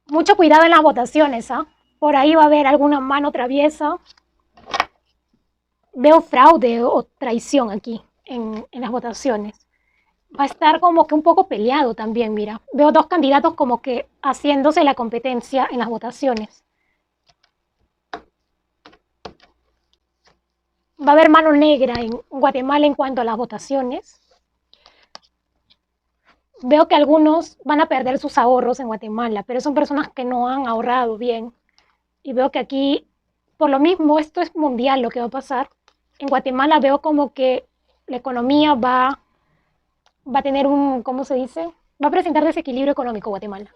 Mucho cuidado en las votaciones, ¿ah? ¿Eh? Por ahí va a haber alguna mano traviesa. Veo fraude o traición aquí en las votaciones. Va a estar como que un poco peleado también, mira. Veo dos candidatos como que haciéndose la competencia en las votaciones. Va a haber mano negra en Guatemala en cuanto a las votaciones. Veo que algunos van a perder sus ahorros en Guatemala, pero son personas que no han ahorrado bien. Y veo que aquí, por lo mismo, esto es mundial lo que va a pasar. En Guatemala veo como que la economía va a tener un, ¿cómo se dice? Va a presentar desequilibrio económico Guatemala.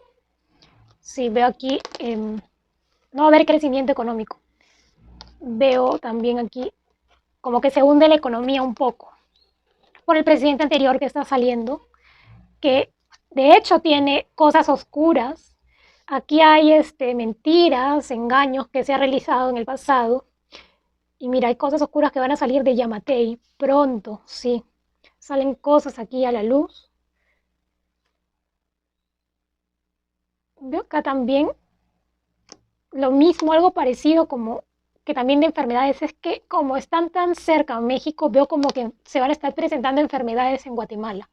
Sí, veo aquí, no va a haber crecimiento económico. Veo también aquí como que se hunde la economía un poco por el presidente anterior que está saliendo, que de hecho tiene cosas oscuras. Aquí hay mentiras, engaños que se han realizado en el pasado. Y mira, hay cosas oscuras que van a salir de Yamatei pronto, sí. Salen cosas aquí a la luz. Veo acá también lo mismo, algo parecido como que también de enfermedades, es que como están tan cerca a México, veo como que se van a estar presentando enfermedades en Guatemala.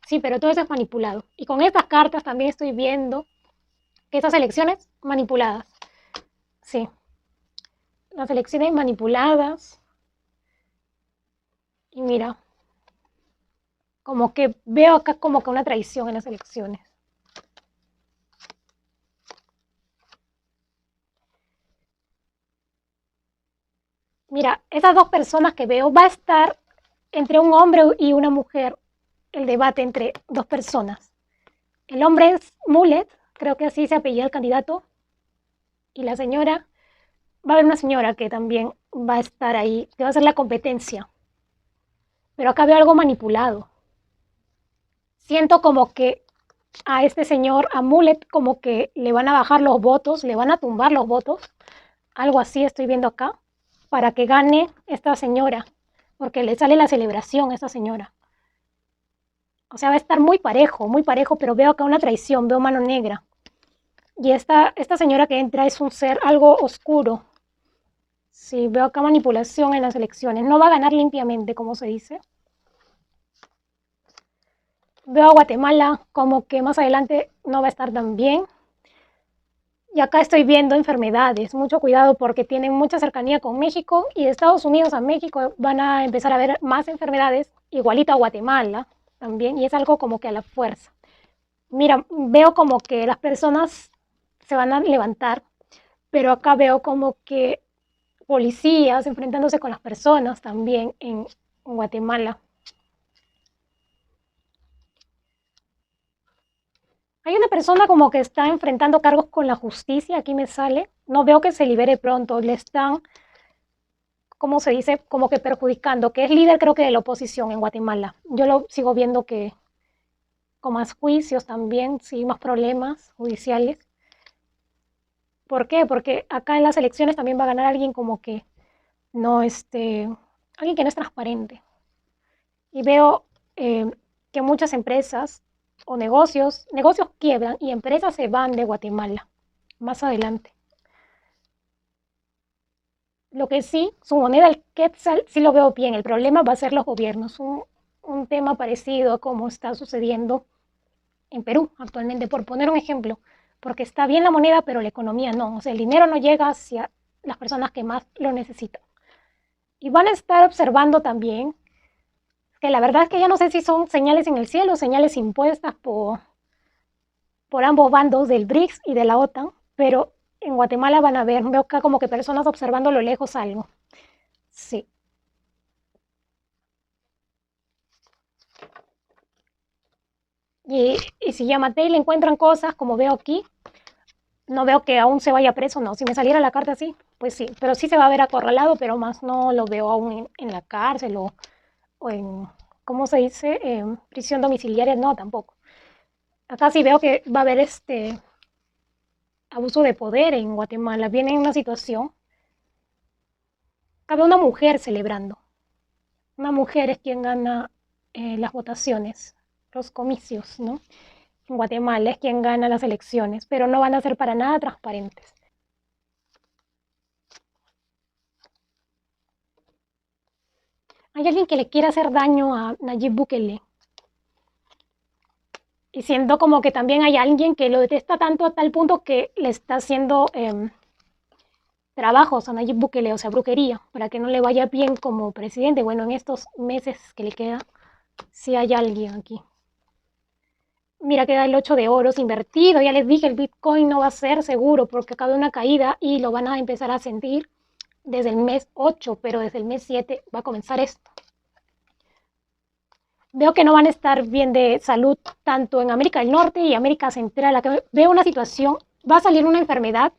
Sí, pero todo eso es manipulado. Y con estas cartas también estoy viendo que estas elecciones manipuladas. Sí, las elecciones manipuladas. Y mira, como que veo acá como que una traición en las elecciones. Mira, esas dos personas que veo va a estar entre un hombre y una mujer el debate entre dos personas. El hombre es Mulet, creo que así se apellida el candidato, y la señora, va a haber una señora que también va a estar ahí, que va a ser la competencia. Pero acá veo algo manipulado. Siento como que a este señor, a Mulet, como que le van a bajar los votos, le van a tumbar los votos, algo así estoy viendo acá, para que gane esta señora, porque le sale la celebración a esta señora. O sea, va a estar muy parejo, pero veo acá una traición, veo mano negra. Y esta señora que entra es un ser algo oscuro. Sí, veo acá manipulación en las elecciones. No va a ganar limpiamente, como se dice. Veo a Guatemala como que más adelante no va a estar tan bien. Y acá estoy viendo enfermedades. Mucho cuidado porque tienen mucha cercanía con México y de Estados Unidos a México van a empezar a ver más enfermedades, igualito a Guatemala también. Y es algo como que a la fuerza. Mira, veo como que las personas se van a levantar, pero acá veo como que policías enfrentándose con las personas también en Guatemala. Hay una persona como que está enfrentando cargos con la justicia, aquí me sale, no veo que se libere pronto, le están, ¿cómo se dice? Como que perjudicando, que es líder creo que de la oposición en Guatemala. Yo lo sigo viendo que con más juicios también, sí, más problemas judiciales. ¿Por qué? Porque acá en las elecciones también va a ganar alguien como que no, alguien que no es transparente. Y veo que muchas empresas o negocios quiebran y empresas se van de Guatemala más adelante. Lo que sí, su moneda, el quetzal, sí lo veo bien. El problema va a ser los gobiernos. Un tema parecido a como está sucediendo en Perú actualmente, por poner un ejemplo, porque está bien la moneda, pero la economía no. O sea, el dinero no llega hacia las personas que más lo necesitan. Y van a estar observando también que la verdad es que ya no sé si son señales en el cielo o señales impuestas por ambos bandos del BRICS y de la OTAN, pero en Guatemala van a ver, veo acá como que personas observando a lo lejos algo. Sí. Y si ya maté y le encuentran cosas, como veo aquí, no veo que aún se vaya preso, no. Si me saliera la carta así, pues sí. Pero sí se va a ver acorralado, pero más no lo veo aún en la cárcel o en, ¿cómo se dice? Prisión domiciliaria, no, tampoco. Acá sí veo que va a haber este abuso de poder en Guatemala. Viene una situación, cabe una mujer celebrando. Una mujer es quien gana las votaciones, los comicios, ¿no? En Guatemala es quien gana las elecciones, pero no van a ser para nada transparentes. Hay alguien que le quiere hacer daño a Nayib Bukele y siento como que también hay alguien que lo detesta tanto a tal punto que le está haciendo trabajos a Nayib Bukele, o sea, brujería, para que no le vaya bien como presidente. Bueno, en estos meses que le queda, si hay alguien aquí. Mira, queda el 8 de oros invertido. Ya les dije, el Bitcoin no va a ser seguro porque acaba una caída y lo van a empezar a sentir desde el mes 8, pero desde el mes 7 va a comenzar esto. Veo que no van a estar bien de salud tanto en América del Norte y América Central. Acá veo una situación, va a salir una enfermedad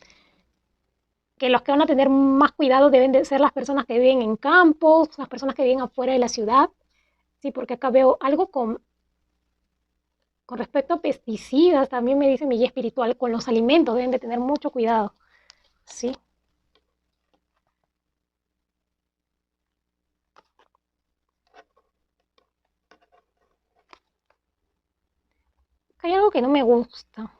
que los que van a tener más cuidado deben de ser las personas que viven en campos, las personas que viven afuera de la ciudad, sí, porque acá veo algo con respecto a pesticidas, también me dice mi guía espiritual, con los alimentos deben de tener mucho cuidado, sí. Hay algo que no me gusta.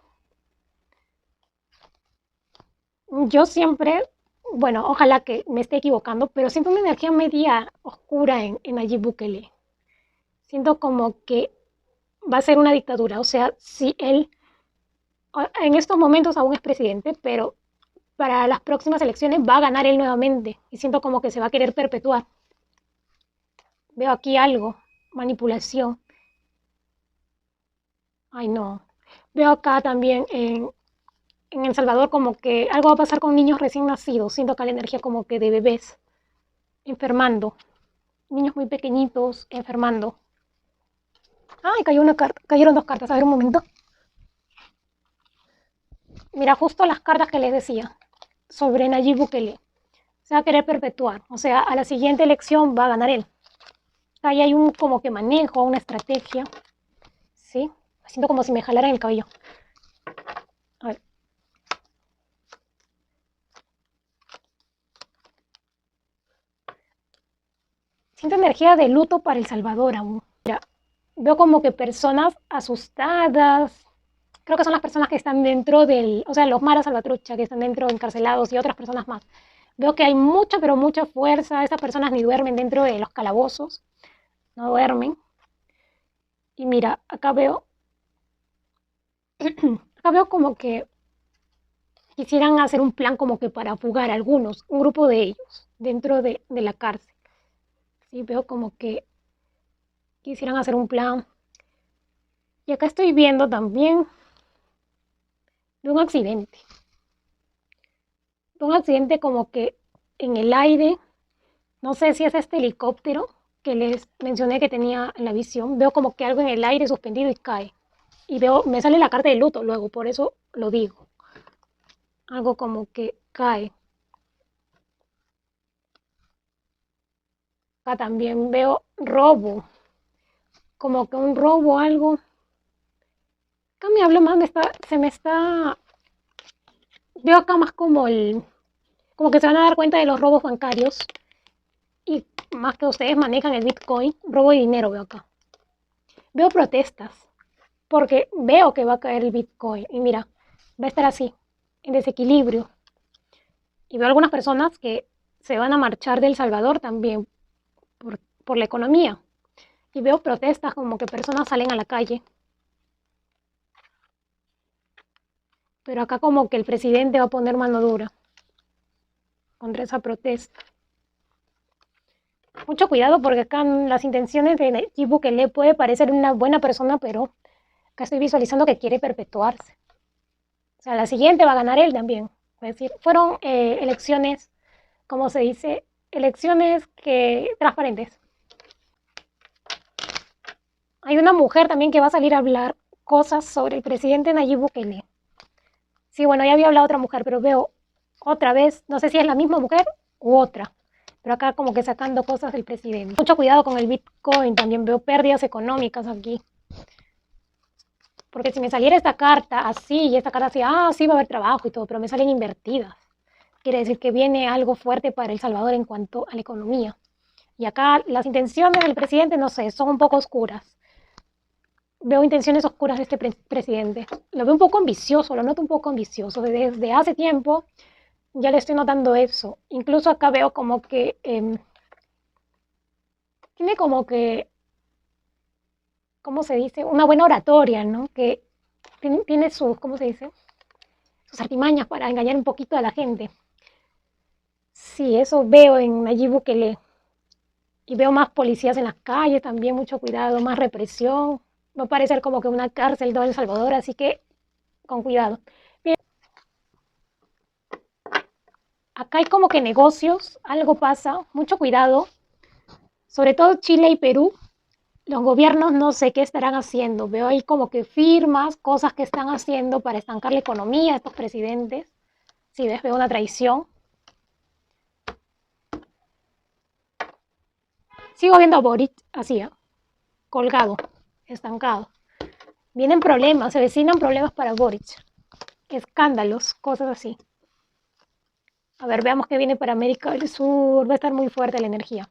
Yo siempre, bueno, ojalá que me esté equivocando, pero siento una energía media oscura en Nayib Bukele. Siento como que va a ser una dictadura, o sea, si él en estos momentos aún es presidente, pero para las próximas elecciones va a ganar él nuevamente y siento como que se va a querer perpetuar. Veo aquí algo, manipulación. Ay, no. Veo acá también en El Salvador como que algo va a pasar con niños recién nacidos. Siento acá la energía como que de bebés enfermando. Niños muy pequeñitos enfermando. Ay, cayó una carta, cayeron dos cartas. A ver un momento. Mira, justo las cartas que les decía sobre Nayib Bukele. Se va a querer perpetuar. O sea, a la siguiente elección va a ganar él. Ahí hay un como que manejo, una estrategia. ¿Sí? Siento como si me jalaran el cabello. A ver. Siento energía de luto para El Salvador aún. Mira, veo como que personas asustadas. Creo que son las personas que están dentro del, o sea, los maras salvatrucha que están dentro encarcelados y otras personas más. Veo que hay mucha, pero mucha fuerza. Esas personas ni duermen dentro de los calabozos. No duermen. Y mira, acá veo como que quisieran hacer un plan como que para fugar a algunos, un grupo de ellos, dentro de la cárcel. Sí, veo como que quisieran hacer un plan. Y acá estoy viendo también de un accidente como que en el aire, no sé si es este helicóptero que les mencioné que tenía en la visión, veo como que algo en el aire suspendido y cae. Y veo, me sale la carta de luto luego, por eso lo digo. Algo como que cae. Acá también veo robo, como que un robo, algo. Acá me hablo más, se me está, veo acá más como como que se van a dar cuenta de los robos bancarios y más que ustedes manejan el Bitcoin, robo de dinero veo acá. Veo protestas, porque veo que va a caer el Bitcoin y mira, va a estar así, en desequilibrio. Y veo algunas personas que se van a marchar de El Salvador también por la economía. Y veo protestas como que personas salen a la calle. Pero acá como que el presidente va a poner mano dura contra esa protesta. Mucho cuidado porque acá las intenciones de Nayib Bukele puede parecer una buena persona, pero acá estoy visualizando que quiere perpetuarse. O sea, la siguiente va a ganar él también. Es decir, fueron elecciones, como se dice, elecciones transparentes. Hay una mujer también que va a salir a hablar cosas sobre el presidente Nayib Bukele. Sí, bueno, ya había hablado otra mujer, pero veo otra vez, no sé si es la misma mujer u otra, pero acá como que sacando cosas del presidente. Mucho cuidado con el Bitcoin, también veo pérdidas económicas aquí. Porque si me saliera esta carta así y esta carta así, sí va a haber trabajo y todo, pero me salen invertidas. Quiere decir que viene algo fuerte para El Salvador en cuanto a la economía. Y acá las intenciones del presidente, no sé, son un poco oscuras. Veo intenciones oscuras de este presidente. Lo veo un poco ambicioso, lo noto un poco ambicioso. Desde hace tiempo ya le estoy notando eso. Incluso acá veo como que tiene como que, ¿cómo se dice? Una buena oratoria, ¿no? Que tiene sus, ¿cómo se dice? Sus artimañas para engañar un poquito a la gente. Sí, eso veo en Nayib Bukele. Y veo más policías en las calles también, mucho cuidado, más represión. Va a parecer como que una cárcel todo El Salvador, así que con cuidado. Bien, acá hay como que negocios, algo pasa, mucho cuidado. Sobre todo Chile y Perú, los gobiernos no sé qué estarán haciendo. Veo ahí como que firmas, cosas que están haciendo para estancar la economía de estos presidentes. Sí, ves, veo una traición. Sigo viendo a Boric así, colgado, estancado. Vienen problemas, se vecinan problemas para Boric. Escándalos, cosas así. A ver, veamos qué viene para América del Sur. Va a estar muy fuerte la energía.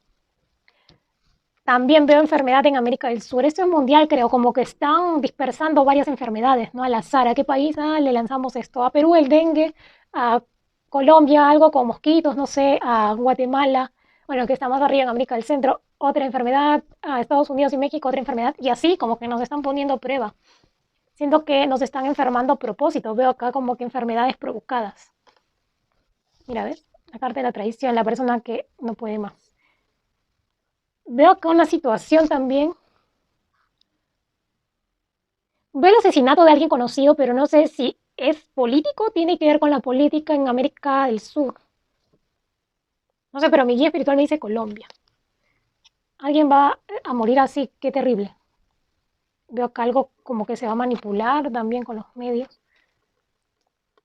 También veo enfermedad en América del Sur. Esto es mundial, creo, como que están dispersando varias enfermedades, ¿no? Al azar. ¿A qué país le lanzamos esto? A Perú el dengue, a Colombia algo con mosquitos, no sé, a Guatemala, bueno, que está más arriba en América del Centro, otra enfermedad, a Estados Unidos y México otra enfermedad, y así como que nos están poniendo a prueba. Siento que nos están enfermando a propósito. Veo acá como que enfermedades provocadas. Mira, ¿ves? La carta de la traición, la persona que no puede más. Veo acá una situación también. Veo el asesinato de alguien conocido, pero no sé si es político o tiene que ver con la política en América del Sur. No sé, pero mi guía espiritual me dice Colombia. Alguien va a morir así, qué terrible. Veo acá algo como que se va a manipular también con los medios.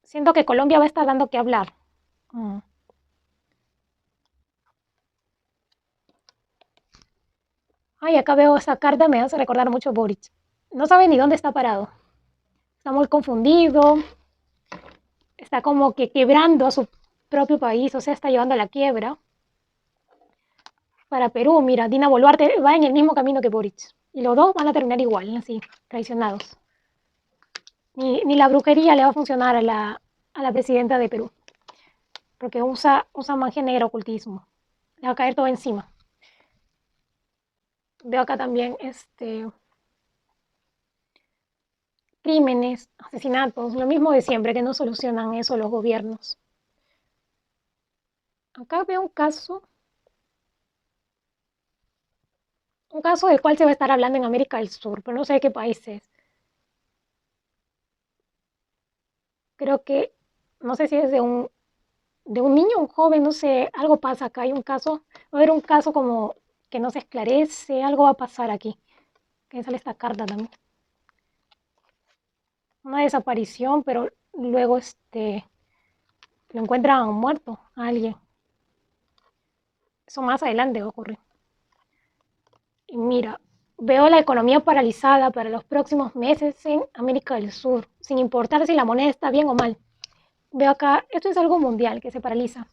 Siento que Colombia va a estar dando que hablar. Mm. Ay, acá veo esa carta, me hace recordar mucho a Boric. No sabe ni dónde está parado. Está muy confundido, está como que quebrando a su propio país, o sea, está llevando a la quiebra. Para Perú, mira, Dina Boluarte va en el mismo camino que Boric. Y los dos van a terminar igual, así, traicionados. Ni la brujería le va a funcionar a la presidenta de Perú, porque usa magia negra, ocultismo. Le va a caer todo encima. Veo acá también crímenes, asesinatos, lo mismo de siempre, que no solucionan eso los gobiernos. Acá veo un caso del cual se va a estar hablando en América del Sur, pero no sé de qué país es. Creo que, no sé si es de un niño, un joven, no sé, algo pasa acá, hay un caso, va a haber un caso como que no se esclarece, algo va a pasar aquí. Que sale esta carta también. Una desaparición, pero luego lo encuentran muerto a alguien. Eso más adelante va a ocurrir. Y mira, veo la economía paralizada para los próximos meses en América del Sur, sin importar si la moneda está bien o mal. Veo acá, esto es algo mundial que se paraliza.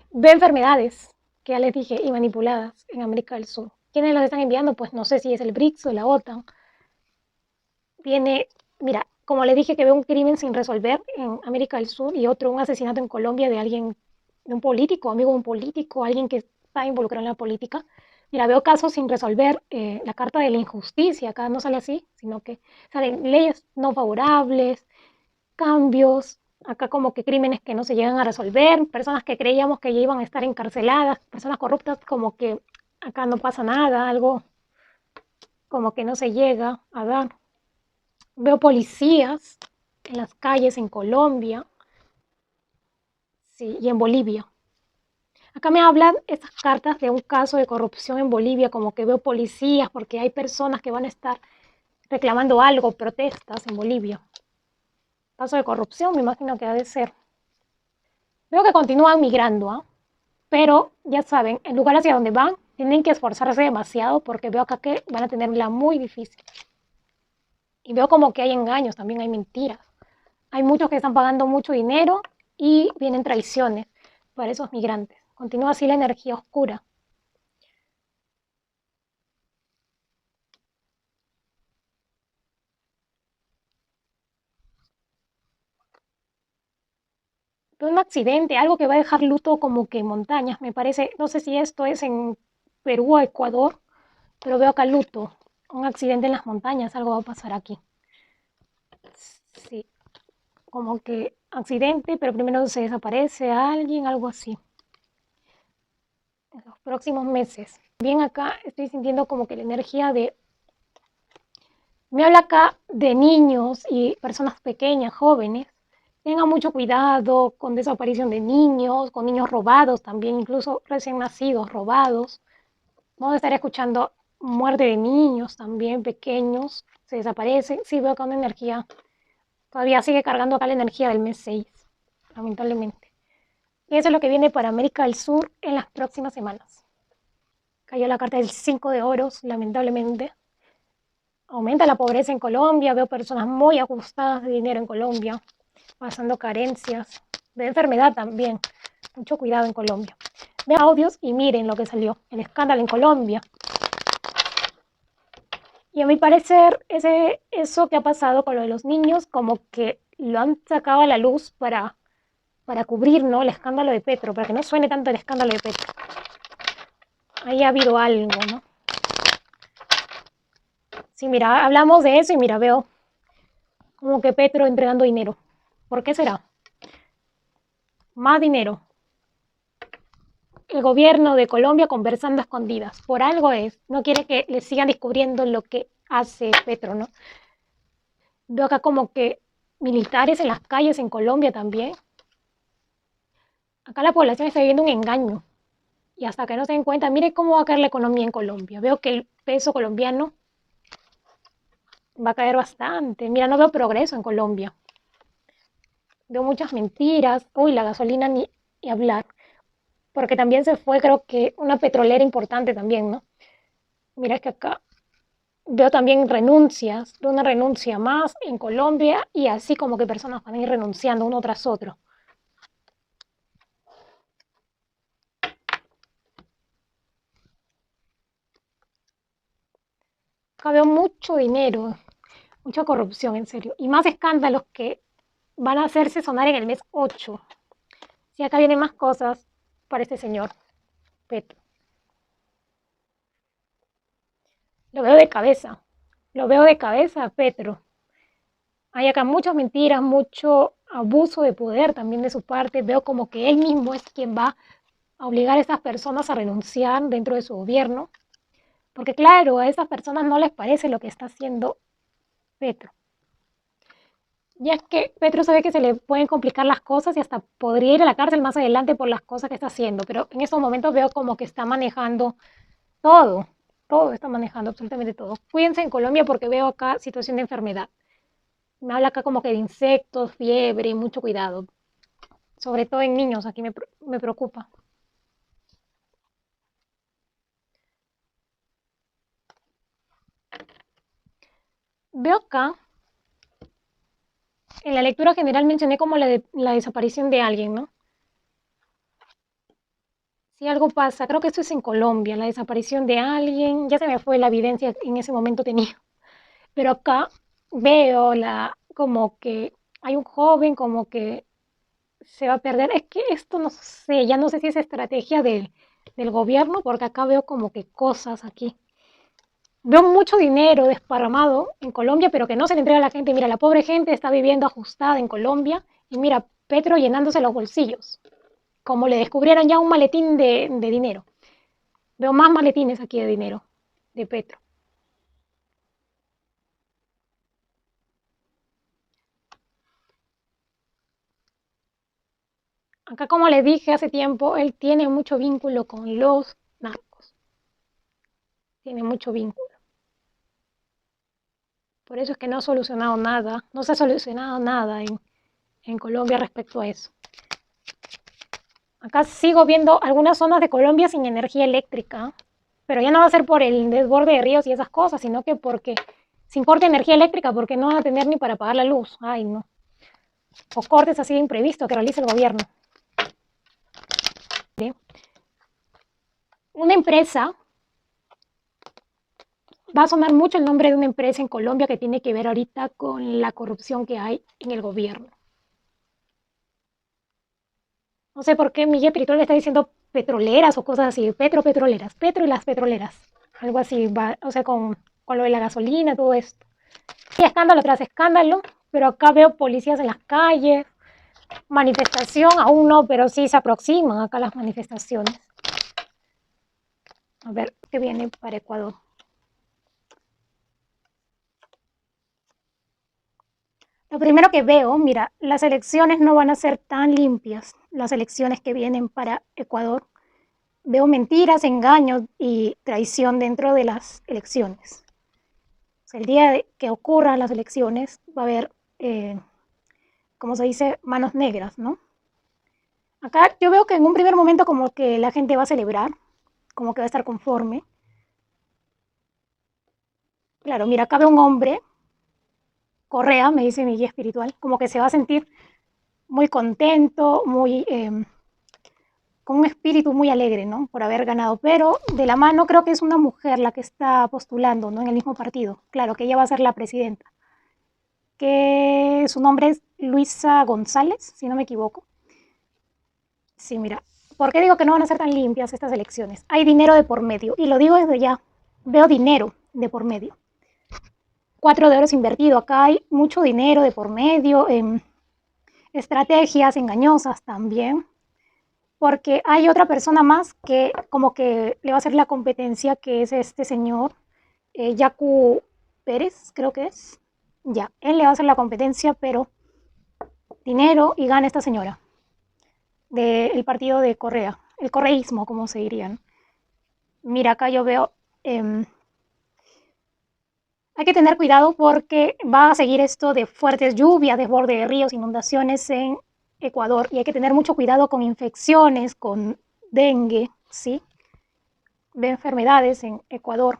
Veo enfermedades, que ya les dije, y manipuladas en América del Sur. ¿Quiénes los están enviando? Pues no sé si es el BRICS o la OTAN. Viene, mira, como les dije que veo un crimen sin resolver en América del Sur y otro, un asesinato en Colombia de alguien de un político, amigo de un político, alguien que está involucrado en la política. Mira, veo casos sin resolver, la carta de la injusticia, acá no sale así, sino que salen leyes no favorables, cambios, acá como que crímenes que no se llegan a resolver, personas que creíamos que ya iban a estar encarceladas, personas corruptas, como que acá no pasa nada, algo como que no se llega a dar. Veo policías en las calles en Colombia, sí, y en Bolivia. Acá me hablan estas cartas de un caso de corrupción en Bolivia, como que veo policías porque hay personas que van a estar reclamando algo, protestas en Bolivia. Caso de corrupción, me imagino que ha de ser. Veo que continúan migrando, ¿ah? Pero ya saben, el lugar hacia donde van tienen que esforzarse demasiado porque veo acá que van a tenerla muy difícil. Y veo como que hay engaños, también hay mentiras. Hay muchos que están pagando mucho dinero y vienen traiciones para esos migrantes. Continúa así la energía oscura. Veo un accidente, algo que va a dejar luto como que en montañas, me parece. No sé si esto es en Perú o Ecuador, pero veo acá luto. Un accidente en las montañas, algo va a pasar aquí. Sí, como que accidente, pero primero se desaparece alguien, algo así. En los próximos meses. Bien acá estoy sintiendo como que la energía de... Me habla acá de niños y personas pequeñas, jóvenes. Tengan mucho cuidado con desaparición de niños, con niños robados también, incluso recién nacidos robados. Vamos a estar escuchando muerte de niños también pequeños, se desaparecen. Sí, veo acá una energía, todavía sigue cargando acá la energía del mes 6, lamentablemente. Y eso es lo que viene para América del Sur en las próximas semanas. Cayó la carta del 5 de oros, lamentablemente. Aumenta la pobreza en Colombia, veo personas muy ajustadas de dinero en Colombia, pasando carencias, de enfermedad también. Mucho cuidado en Colombia. Veo audios y miren lo que salió, el escándalo en Colombia. Y a mi parecer, eso que ha pasado con lo de los niños, como que lo han sacado a la luz para cubrir, ¿no?, el escándalo de Petro, para que no suene tanto el escándalo de Petro. Ahí ha habido algo, ¿no? Sí, mira, hablamos de eso y mira, veo como que Petro entregando dinero. ¿Por qué será? Más dinero. El gobierno de Colombia conversando a escondidas. Por algo es. No quiere que le sigan descubriendo lo que hace Petro, ¿no? Veo acá como que militares en las calles en Colombia también. Acá la población está viviendo un engaño. Y hasta que no se den cuenta, mire cómo va a caer la economía en Colombia. Veo que el peso colombiano va a caer bastante. Mira, no veo progreso en Colombia. Veo muchas mentiras. Uy, la gasolina ni hablar. Porque también se fue, creo que, una petrolera importante también, ¿no? Mira, es que acá veo también renuncias, veo una renuncia más en Colombia y así como que personas van a ir renunciando uno tras otro. Acá veo mucho dinero, mucha corrupción, en serio, y más escándalos que van a hacerse sonar en el mes 8. Sí, acá vienen más cosas para este señor Petro. Lo veo de cabeza, lo veo de cabeza, Petro. Hay acá muchas mentiras, mucho abuso de poder también de su parte. Veo como que él mismo es quien va a obligar a estas personas a renunciar dentro de su gobierno. Porque claro, a esas personas no les parece lo que está haciendo Petro. Ya es que Petro sabe que se le pueden complicar las cosas y hasta podría ir a la cárcel más adelante por las cosas que está haciendo, pero en estos momentos veo como que está manejando todo, todo está manejando, absolutamente todo. Cuídense en Colombia porque veo acá situación de enfermedad. Me habla acá como que de insectos, fiebre, mucho cuidado. Sobre todo en niños, aquí me preocupa. Veo acá, en la lectura general mencioné como la desaparición de alguien, ¿no? Si algo pasa, creo que esto es en Colombia, la desaparición de alguien, ya se me fue la evidencia que en ese momento tenía, pero acá veo como que hay un joven como que se va a perder. Es que esto no sé, ya no sé si es estrategia del gobierno, porque acá veo como que cosas aquí. Veo mucho dinero desparramado en Colombia, pero que no se le entrega a la gente. Mira, la pobre gente está viviendo ajustada en Colombia y mira, Petro llenándose los bolsillos, como le descubrieron ya un maletín de dinero. Veo más maletines aquí de dinero, de Petro. Acá, como les dije hace tiempo, él tiene mucho vínculo con los narcos. Tiene mucho vínculo. Por eso es que no ha solucionado nada, no se ha solucionado nada en Colombia respecto a eso. Acá sigo viendo algunas zonas de Colombia sin energía eléctrica, pero ya no va a ser por el desborde de ríos y esas cosas, sino que porque sin corte de energía eléctrica, porque no van a tener ni para pagar la luz. Ay, no. O cortes así de imprevisto que realice el gobierno. ¿Sí? Una empresa, va a sonar mucho el nombre de una empresa en Colombia que tiene que ver ahorita con la corrupción que hay en el gobierno. No sé por qué Miguel Espiritual le está diciendo petroleras o cosas así, petroleras, Petro y las petroleras. Algo así, va, o sea, con lo de la gasolina, todo esto. Y escándalo tras escándalo, pero acá veo policías en las calles, manifestación, aún no, pero sí se aproximan acá las manifestaciones. A ver qué viene para Ecuador. Lo primero que veo, mira, las elecciones no van a ser tan limpias, las elecciones que vienen para Ecuador. Veo mentiras, engaños y traición dentro de las elecciones. O sea, el día que ocurran las elecciones va a haber, como se dice, manos negras, ¿no? Acá yo veo que en un primer momento como que la gente va a celebrar, como que va a estar conforme. Claro, mira, acá veo un hombre, Correa, me dice mi guía espiritual, como que se va a sentir muy contento, muy con un espíritu muy alegre, ¿no? Por haber ganado, pero de la mano creo que es una mujer la que está postulando, ¿no? En el mismo partido. Claro, que ella va a ser la presidenta. Que su nombre es Luisa González, si no me equivoco. Sí, mira, ¿por qué digo que no van a ser tan limpias estas elecciones? Hay dinero de por medio, y lo digo desde ya. Veo dinero de por medio. 4 de oro invertido, acá hay mucho dinero de por medio, estrategias engañosas también, porque hay otra persona más que como que le va a hacer la competencia, que es este señor, Yacu Pérez, creo que es. Ya, él le va a hacer la competencia, pero dinero y gana esta señora del partido de Correa, el correísmo, como se dirían. Mira, acá yo veo, hay que tener cuidado porque va a seguir esto de fuertes lluvias, desborde de ríos, inundaciones en Ecuador, y hay que tener mucho cuidado con infecciones, con dengue, ¿sí? Ve enfermedades en Ecuador.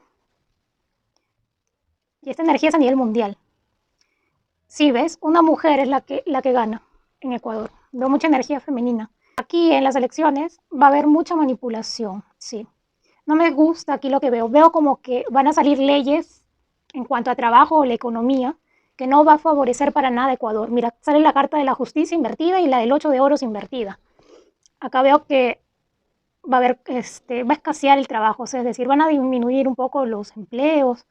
Y esta energía es a nivel mundial. Sí, ¿ves? Una mujer es la que gana en Ecuador. Veo mucha energía femenina. Aquí en las elecciones va a haber mucha manipulación, sí. No me gusta aquí lo que veo. Veo como que van a salir leyes en cuanto a trabajo o la economía que no va a favorecer para nada a Ecuador. Mira, sale la carta de la justicia invertida y la del 8 de oros invertida. Acá veo que va a haber, va a escasear el trabajo, o sea, es decir, van a disminuir un poco los empleos,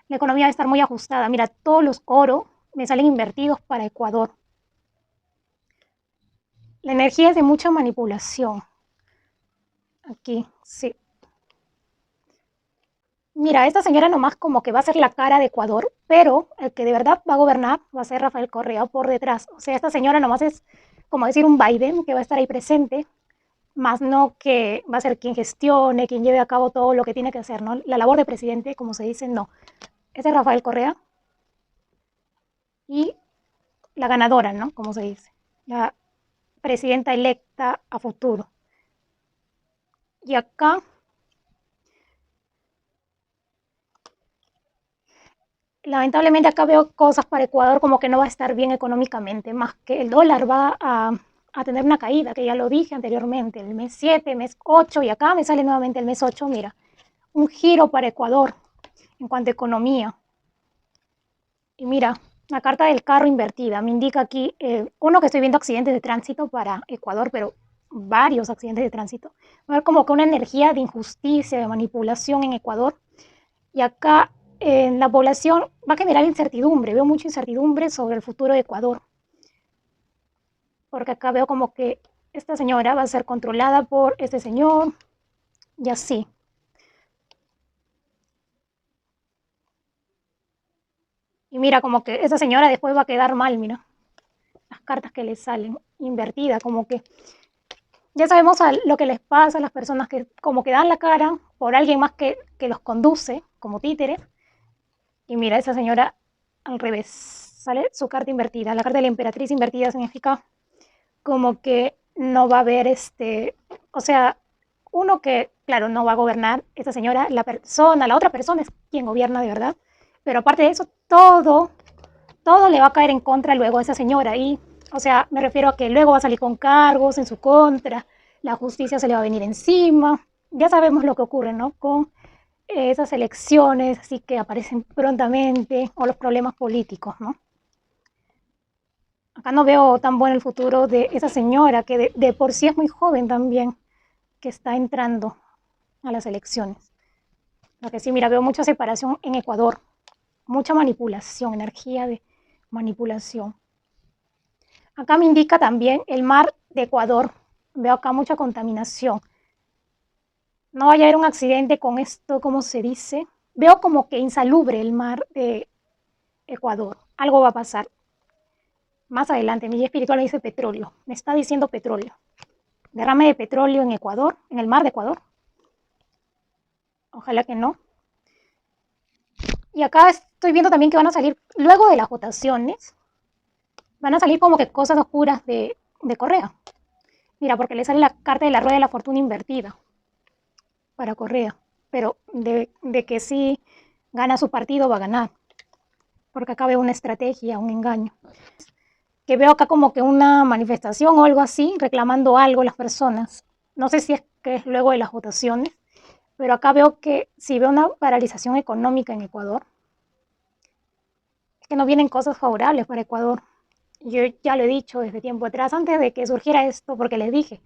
la economía va a estar muy ajustada. Mira, todos los oro me salen invertidos para Ecuador. La energía es de mucha manipulación. Aquí, sí. Mira, esta señora nomás como que va a ser la cara de Ecuador, pero el que de verdad va a gobernar va a ser Rafael Correa por detrás. O sea, esta señora nomás es como decir un Biden que va a estar ahí presente, más no que va a ser quien gestione, quien lleve a cabo todo lo que tiene que hacer, ¿no? La labor de presidente, como se dice, no. Ese es Rafael Correa y la ganadora, ¿no? Como se dice, la presidenta electa a futuro. Y acá, lamentablemente acá veo cosas para Ecuador como que no va a estar bien económicamente, más que el dólar va a tener una caída, que ya lo dije anteriormente, el mes 7, mes 8, y acá me sale nuevamente el mes 8, mira, un giro para Ecuador en cuanto a economía. Y mira, La carta del carro invertida me indica aquí, uno, que estoy viendo accidentes de tránsito para Ecuador, pero varios accidentes de tránsito. Va a haber como que una energía de injusticia, de manipulación en Ecuador. Y acá en la población va a generar incertidumbre. Veo mucha incertidumbre sobre el futuro de Ecuador. Porque acá veo como que esta señora va a ser controlada por este señor y así. Y mira, como que esa señora después va a quedar mal, mira. Las cartas que le salen, invertida, como que ya sabemos lo que les pasa a las personas que como que dan la cara por alguien más que los conduce como títeres. Y mira, esa señora al revés, sale su carta invertida. La carta de la emperatriz invertida significa como que no va a haber o sea, uno que, claro, no va a gobernar esa señora, la otra persona es quien gobierna de verdad. Pero aparte de eso, todo le va a caer en contra luego a esa señora. Y, o sea, me refiero a que luego va a salir con cargos en su contra, la justicia se le va a venir encima. Ya sabemos lo que ocurre, ¿no? Con esas elecciones, así que aparecen prontamente, o los problemas políticos, ¿no? Acá no veo tan bueno el futuro de esa señora, que de por sí es muy joven también, que está entrando a las elecciones. Lo que sí, mira, veo mucha separación en Ecuador, mucha manipulación, energía de manipulación. Acá me indica también el mar de Ecuador. Veo acá mucha contaminación. No vaya a haber un accidente con esto, ¿cómo se dice? Veo como que insalubre el mar de Ecuador. Algo va a pasar. Más adelante, mi guía espiritual me dice petróleo. Me está diciendo petróleo. Derrame de petróleo en Ecuador, en el mar de Ecuador. Ojalá que no. Y acá estoy viendo también que van a salir, luego de las votaciones, van a salir como que cosas oscuras de Correa. Mira, porque le sale la carta de la rueda de la fortuna invertida para Correa. Pero de que sí gana su partido, va a ganar. Porque acá veo una estrategia, un engaño. Que veo acá como que una manifestación o algo así, reclamando algo las personas. No sé si es que es luego de las votaciones, pero acá veo que si veo una paralización económica en Ecuador, es que no vienen cosas favorables para Ecuador. Yo ya lo he dicho desde tiempo atrás, antes de que surgiera esto, porque les dije,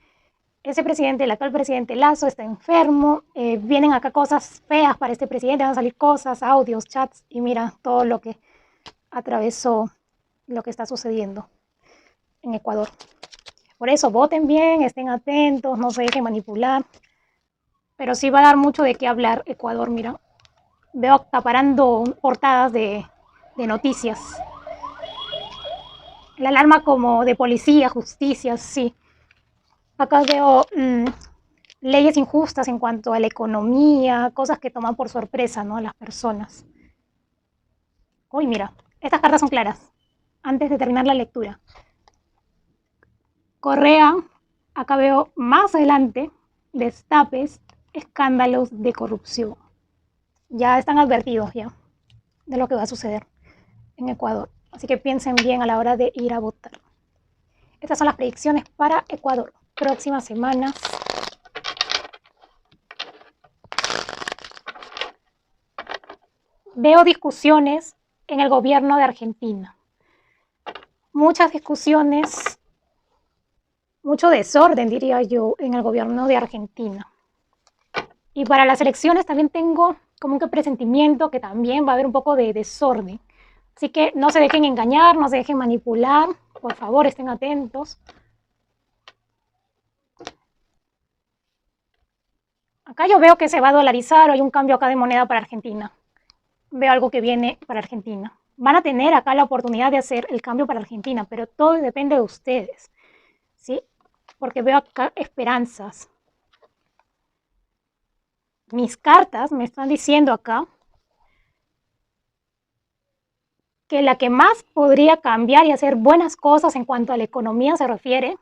ese presidente, el actual presidente Lazo, está enfermo, vienen acá cosas feas para este presidente, van a salir cosas, audios, chats, y mira todo lo que atravesó, lo que está sucediendo en Ecuador. Por eso voten bien, estén atentos, no se dejen manipular. Pero sí va a dar mucho de qué hablar Ecuador, mira. Veo acaparando portadas de noticias. La alarma como de policía, justicia, sí. Acá veo leyes injustas en cuanto a la economía, cosas que toman por sorpresa, ¿no?, a las personas. Uy, mira, estas cartas son claras. Antes de terminar la lectura. Correa, acá veo más adelante, destapes, escándalos de corrupción. Ya están advertidos ya de lo que va a suceder en Ecuador. Así que piensen bien a la hora de ir a votar. Estas son las predicciones para Ecuador. Próximas semanas. Veo discusiones en el gobierno de Argentina. Muchas discusiones, mucho desorden, diría yo, en el gobierno de Argentina. Y para las elecciones también tengo como un presentimiento que también va a haber un poco de desorden. Así que no se dejen engañar, no se dejen manipular. Por favor, estén atentos. Acá yo veo que se va a dolarizar o hay un cambio acá de moneda para Argentina. Veo algo que viene para Argentina. Van a tener acá la oportunidad de hacer el cambio para Argentina, pero todo depende de ustedes, ¿sí? Porque veo acá esperanzas. Mis cartas me están diciendo acá que la que más podría cambiar y hacer buenas cosas en cuanto a la economía se refiere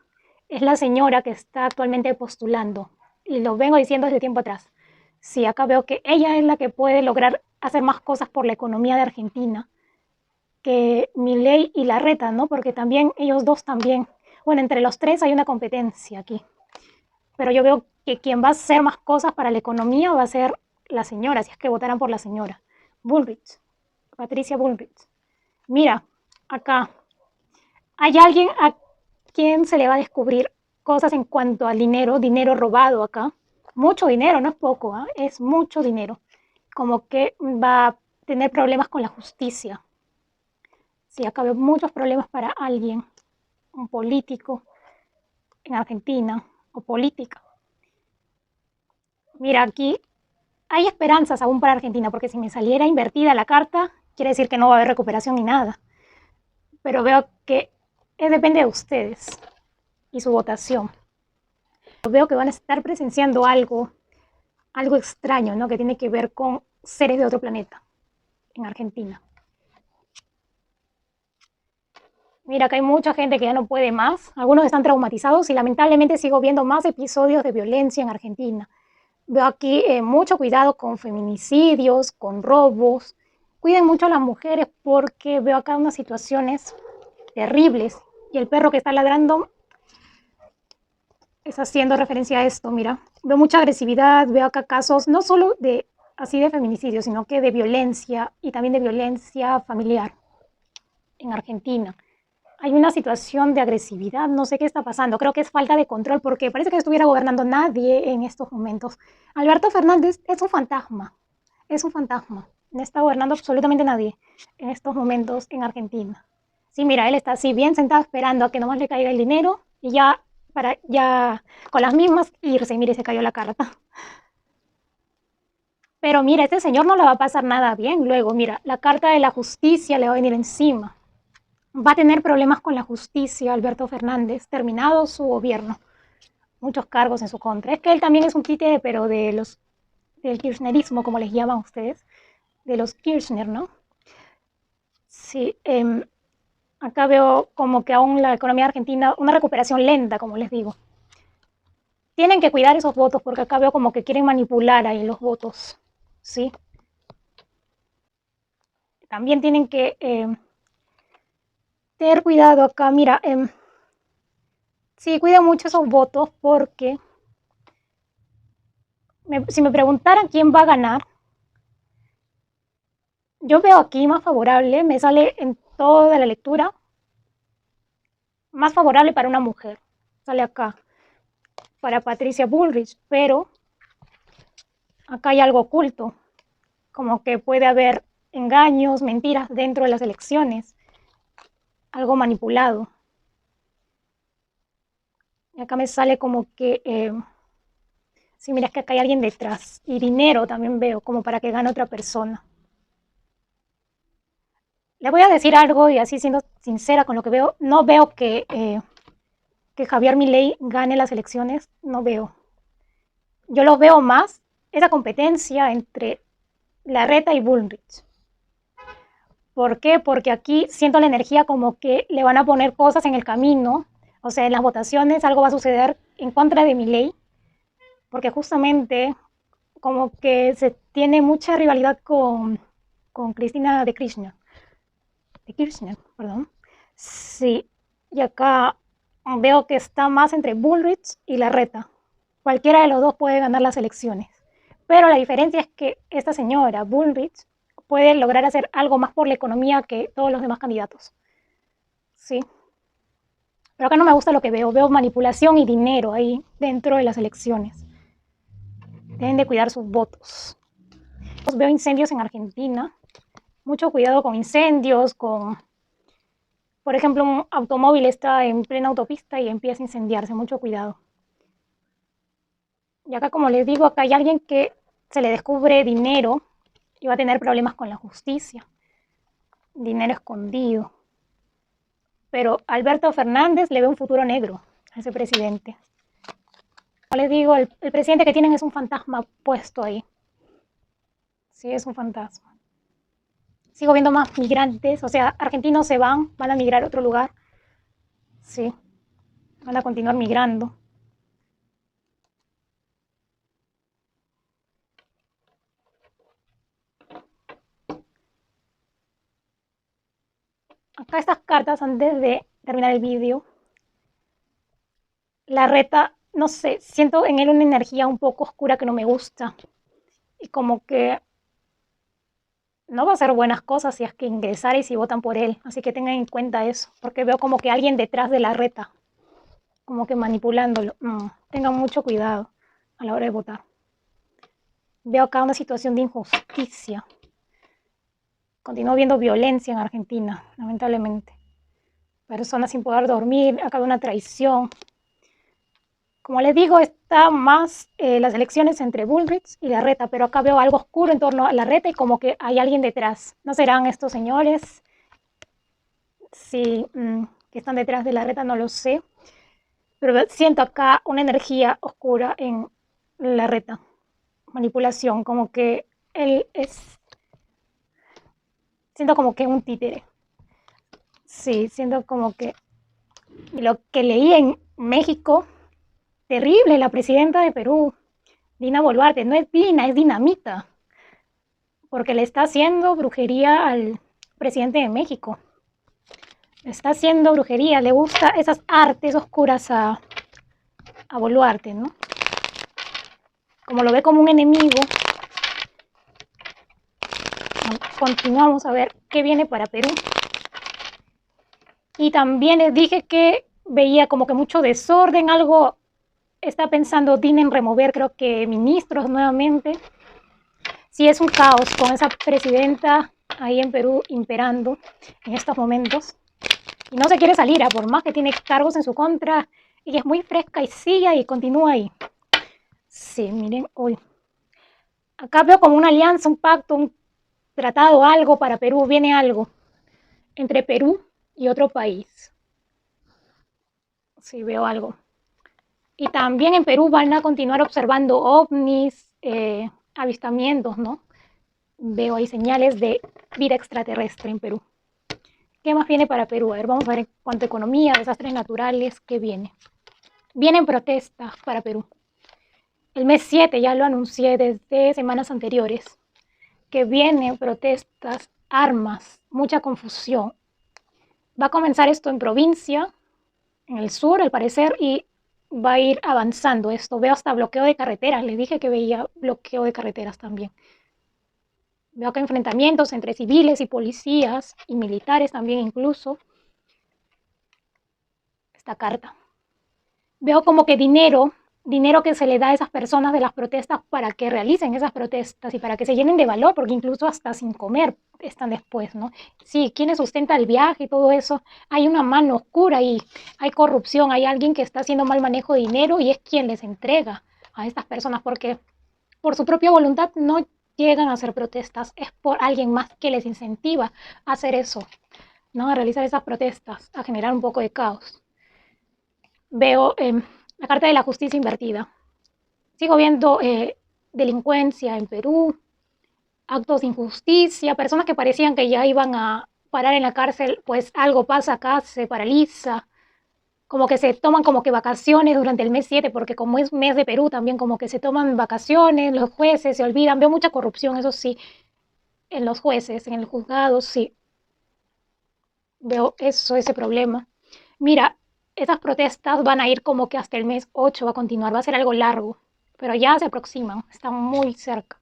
es la señora que está actualmente postulando. Y lo vengo diciendo desde tiempo atrás. Sí, acá veo que ella es la que puede lograr hacer más cosas por la economía de Argentina que Milei y Larreta, ¿no? Porque también ellos dos también, bueno, entre los tres hay una competencia aquí. Pero yo veo que quien va a hacer más cosas para la economía va a ser la señora, si es que votaran por la señora. Bullrich, Patricia Bullrich. Mira, acá hay alguien a quien se le va a descubrir cosas en cuanto al dinero, dinero robado acá. Mucho dinero, no es poco, ¿eh? Es mucho dinero. Como que va a tener problemas con la justicia. Sí, acá veo muchos problemas para alguien, un político en Argentina o política. Mira, aquí hay esperanzas aún para Argentina, porque si me saliera invertida la carta, quiere decir que no va a haber recuperación ni nada. Pero veo que depende de ustedes y su votación. Veo que van a estar presenciando algo extraño, ¿no? Que tiene que ver con seres de otro planeta en Argentina. Mira que hay mucha gente que ya no puede más, algunos están traumatizados y lamentablemente sigo viendo más episodios de violencia en Argentina. Veo aquí mucho cuidado con feminicidios, con robos. Cuiden mucho a las mujeres porque veo acá unas situaciones terribles y el perro que está ladrando es haciendo referencia a esto, mira. Veo mucha agresividad, veo acá casos no solo de así de feminicidio, sino que de violencia y también de violencia familiar en Argentina. Hay una situación de agresividad, no sé qué está pasando, creo que es falta de control porque parece que no estuviera gobernando nadie en estos momentos. Alberto Fernández es un fantasma, no está gobernando absolutamente nadie en estos momentos en Argentina. Sí, mira, él está así bien sentado esperando a que nomás le caiga el dinero y ya para ya con las mismas irse, mire, se cayó la carta. Pero mira, este señor no le va a pasar nada bien luego, mira, la carta de la justicia le va a venir encima. Va a tener problemas con la justicia Alberto Fernández, terminado su gobierno. Muchos cargos en su contra. Es que él también es un títere, pero del kirchnerismo, como les llaman ustedes, de los Kirchner, ¿no? Sí, acá veo como que aún la economía argentina, una recuperación lenta, como les digo. Tienen que cuidar esos votos porque acá veo como que quieren manipular ahí los votos, ¿sí? También tienen que tener cuidado acá, mira, sí, cuida mucho esos votos porque si me preguntaran quién va a ganar, yo veo aquí más favorable, me sale en toda la lectura, más favorable para una mujer. Sale acá, para Patricia Bullrich, pero acá hay algo oculto, como que puede haber engaños, mentiras dentro de las elecciones, algo manipulado. Y acá me sale como que, sí, mira, es que acá hay alguien detrás. Y dinero también veo, como para que gane otra persona. Le voy a decir algo y así siendo sincera con lo que veo, no veo que Javier Milei gane las elecciones, no veo. Yo lo veo más, esa competencia entre Larreta y Bullrich. ¿Por qué? Porque aquí siento la energía como que le van a poner cosas en el camino, o sea, en las votaciones algo va a suceder en contra de Milei, porque justamente como que se tiene mucha rivalidad con Cristina de Kirchner, perdón. Sí, y acá veo que está más entre Bullrich y Larreta. Cualquiera de los dos puede ganar las elecciones. Pero la diferencia es que esta señora, Bullrich, puede lograr hacer algo más por la economía que todos los demás candidatos. Sí. Pero acá no me gusta lo que veo. Veo manipulación y dinero ahí dentro de las elecciones. Deben de cuidar sus votos. Veo incendios en Argentina. Mucho cuidado con incendios, por ejemplo, un automóvil está en plena autopista y empieza a incendiarse. Mucho cuidado. Y acá, como les digo, acá hay alguien que se le descubre dinero y va a tener problemas con la justicia. Dinero escondido. Pero Alberto Fernández le ve un futuro negro a ese presidente. Como les digo, el presidente que tienen es un fantasma puesto ahí. Sí, es un fantasma. Sigo viendo más migrantes, o sea, argentinos se van a migrar a otro lugar. Sí, van a continuar migrando. Acá estas cartas, antes de terminar el vídeo, Larreta, no sé, siento en él una energía un poco oscura que no me gusta. Y como que no va a hacer buenas cosas si es que ingresara y si votan por él. Así que tengan en cuenta eso, porque veo como que alguien detrás de la reta, como que manipulándolo. Tengan mucho cuidado a la hora de votar. Veo acá una situación de injusticia. Continúo viendo violencia en Argentina, lamentablemente. Personas sin poder dormir, acá veo una traición. Como les digo, está más las elecciones entre Bullrich y Larreta, pero acá veo algo oscuro en torno a Larreta y como que hay alguien detrás. ¿No serán estos señores? Sí, que están detrás de Larreta, no lo sé. Pero siento acá una energía oscura en Larreta. Manipulación, como que él es... Siento como que un títere. Sí, siento como que... Y lo que leí en México, terrible, la presidenta de Perú, Dina Boluarte, no es Dina, es Dinamita, porque le está haciendo brujería al presidente de México. Le está haciendo brujería, le gusta esas artes oscuras a Boluarte, ¿no? Como lo ve como un enemigo, continuamos a ver qué viene para Perú. Y también les dije que veía como que mucho desorden, algo está pensando Dina en remover, creo que ministros nuevamente. Sí, es un caos con esa presidenta ahí en Perú imperando en estos momentos. Y no se quiere salir, por más que tiene cargos en su contra. Ella es muy fresca y sigue y continúa ahí. Sí, miren, hoy. Acá veo como una alianza, un pacto, un tratado, algo para Perú. Viene algo entre Perú y otro país. Sí, veo algo. Y también en Perú van a continuar observando ovnis, avistamientos, ¿no? Veo ahí señales de vida extraterrestre en Perú. ¿Qué más viene para Perú? A ver, vamos a ver en cuanto a economía, desastres naturales, ¿qué viene? Vienen protestas para Perú. El mes 7 ya lo anuncié desde semanas anteriores, que vienen protestas, armas, mucha confusión. Va a comenzar esto en provincia, en el sur al parecer, y va a ir avanzando esto. Veo hasta bloqueo de carreteras, les dije que veía bloqueo de carreteras también. Veo acá enfrentamientos entre civiles y policías y militares también incluso. Esta carta. Veo como que dinero que se le da a esas personas de las protestas para que realicen esas protestas y para que se llenen de valor, porque incluso hasta sin comer están después, ¿no? Sí, ¿quién sustenta el viaje y todo eso? Hay una mano oscura y hay corrupción, hay alguien que está haciendo mal manejo de dinero y es quien les entrega a estas personas, porque por su propia voluntad no llegan a hacer protestas, es por alguien más que les incentiva a hacer eso, ¿no? A realizar esas protestas, a generar un poco de caos. Veo la carta de la justicia invertida. Sigo viendo delincuencia en Perú, actos de injusticia, personas que parecían que ya iban a parar en la cárcel, pues algo pasa acá, se paraliza, como que se toman como que vacaciones durante el mes 7, porque como es mes de Perú también como que se toman vacaciones, los jueces se olvidan, veo mucha corrupción, eso sí, en los jueces, en el juzgado, sí, veo eso, ese problema. Mira, esas protestas van a ir como que hasta el mes 8 va a continuar, va a ser algo largo, pero ya se aproximan, están muy cerca.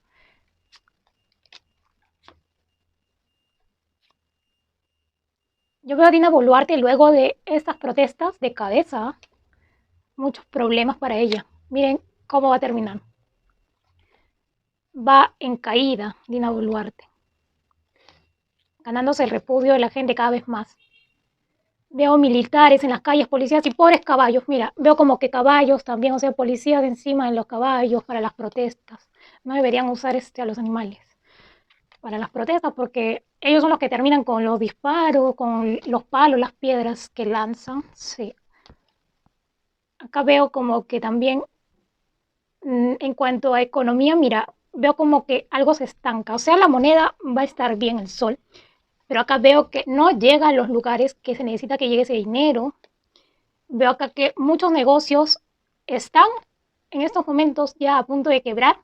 Yo veo a Dina Boluarte luego de estas protestas de cabeza, muchos problemas para ella. Miren cómo va a terminar. Va en caída Dina Boluarte, ganándose el repudio de la gente cada vez más. Veo militares en las calles, policías y pobres caballos. Mira, veo como que caballos también, o sea, policías encima de los caballos para las protestas. No deberían usar a los animales para las protestas porque ellos son los que terminan con los disparos, con los palos, las piedras que lanzan. Sí. Acá veo como que también en cuanto a economía, mira, veo como que algo se estanca. O sea, la moneda va a estar bien, el sol, pero acá veo que no llega a los lugares que se necesita que llegue ese dinero. Veo acá que muchos negocios están en estos momentos ya a punto de quebrar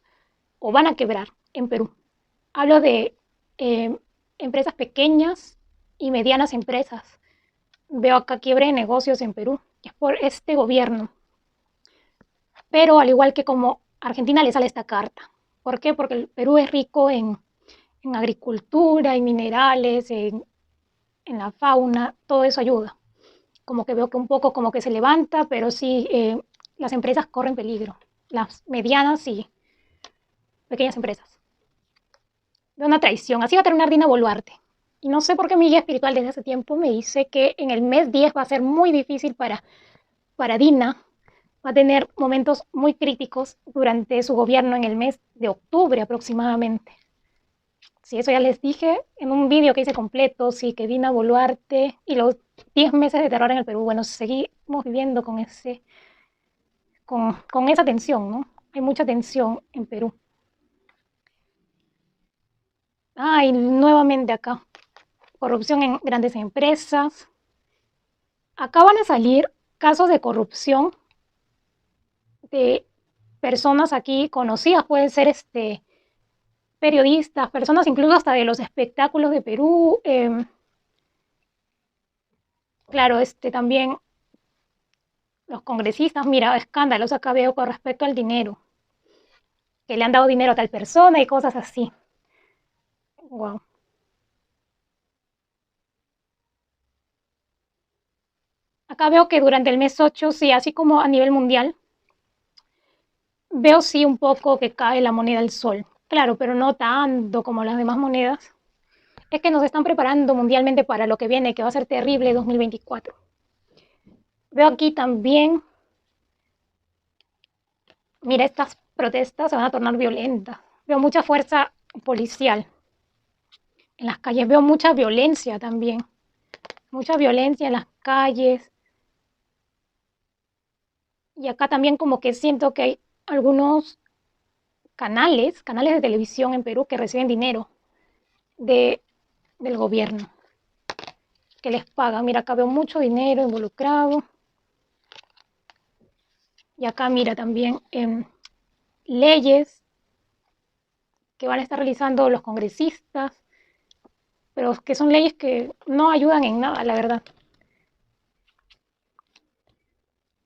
o van a quebrar en Perú. Hablo de eh, empresas pequeñas y medianas empresas. Veo acá quiebre de negocios en Perú. Es por este gobierno. Pero al igual que como Argentina le sale esta carta. ¿Por qué? Porque el Perú es rico en en agricultura, en minerales, en la fauna, todo eso ayuda. Como que veo que un poco como que se levanta, pero sí, las empresas corren peligro, las medianas y pequeñas empresas. De una traición. Así va a terminar Dina Boluarte. Y no sé por qué mi guía espiritual desde hace tiempo me dice que en el mes 10 va a ser muy difícil para Dina. Va a tener momentos muy críticos durante su gobierno en el mes de octubre aproximadamente. Sí, eso ya les dije en un vídeo que hice completo, sí, que Dina Boluarte y los 10 meses de terror en el Perú. Bueno, seguimos viviendo con esa tensión, ¿no? Hay mucha tensión en Perú. Y nuevamente acá, corrupción en grandes empresas. Acá van a salir casos de corrupción de personas aquí conocidas, pueden ser periodistas, personas incluso hasta de los espectáculos de Perú. Claro, también los congresistas, mira, escándalos acá veo con respecto al dinero, que le han dado dinero a tal persona y cosas así. Wow. Acá veo que durante el mes 8, sí, así como a nivel mundial, veo sí un poco que cae la moneda del sol. Claro, pero no tanto como las demás monedas. Es que nos están preparando mundialmente para lo que viene, que va a ser terrible 2024. Veo aquí también, mira, estas protestas se van a tornar violentas. Veo mucha fuerza policial en las calles, veo mucha violencia también. Mucha violencia en las calles. Y acá también como que siento que hay algunos canales de televisión en Perú que reciben dinero de, del gobierno, que les pagan. Mira, acá veo mucho dinero involucrado. Y acá mira también leyes que van a estar realizando los congresistas, pero que son leyes que no ayudan en nada, la verdad.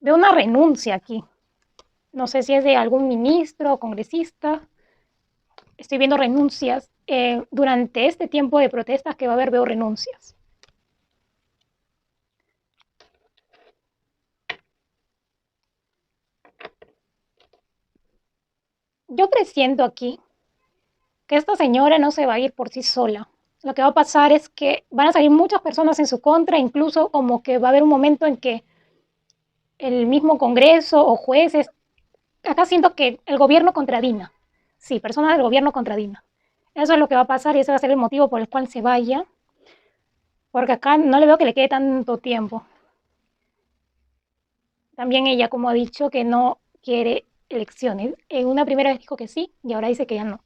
Veo una renuncia aquí. No sé si es de algún ministro o congresista. Estoy viendo renuncias. Durante este tiempo de protestas que va a haber, veo renuncias. Yo presiento aquí que esta señora no se va a ir por sí sola. Lo que va a pasar es que van a salir muchas personas en su contra, incluso como que va a haber un momento en que el mismo Congreso o jueces, acá siento que el gobierno contra Dina, sí, personas del gobierno contra Dina. Eso es lo que va a pasar y ese va a ser el motivo por el cual se vaya, porque acá no le veo que le quede tanto tiempo. También ella, como ha dicho, que no quiere elecciones. En una primera vez dijo que sí y ahora dice que ya no.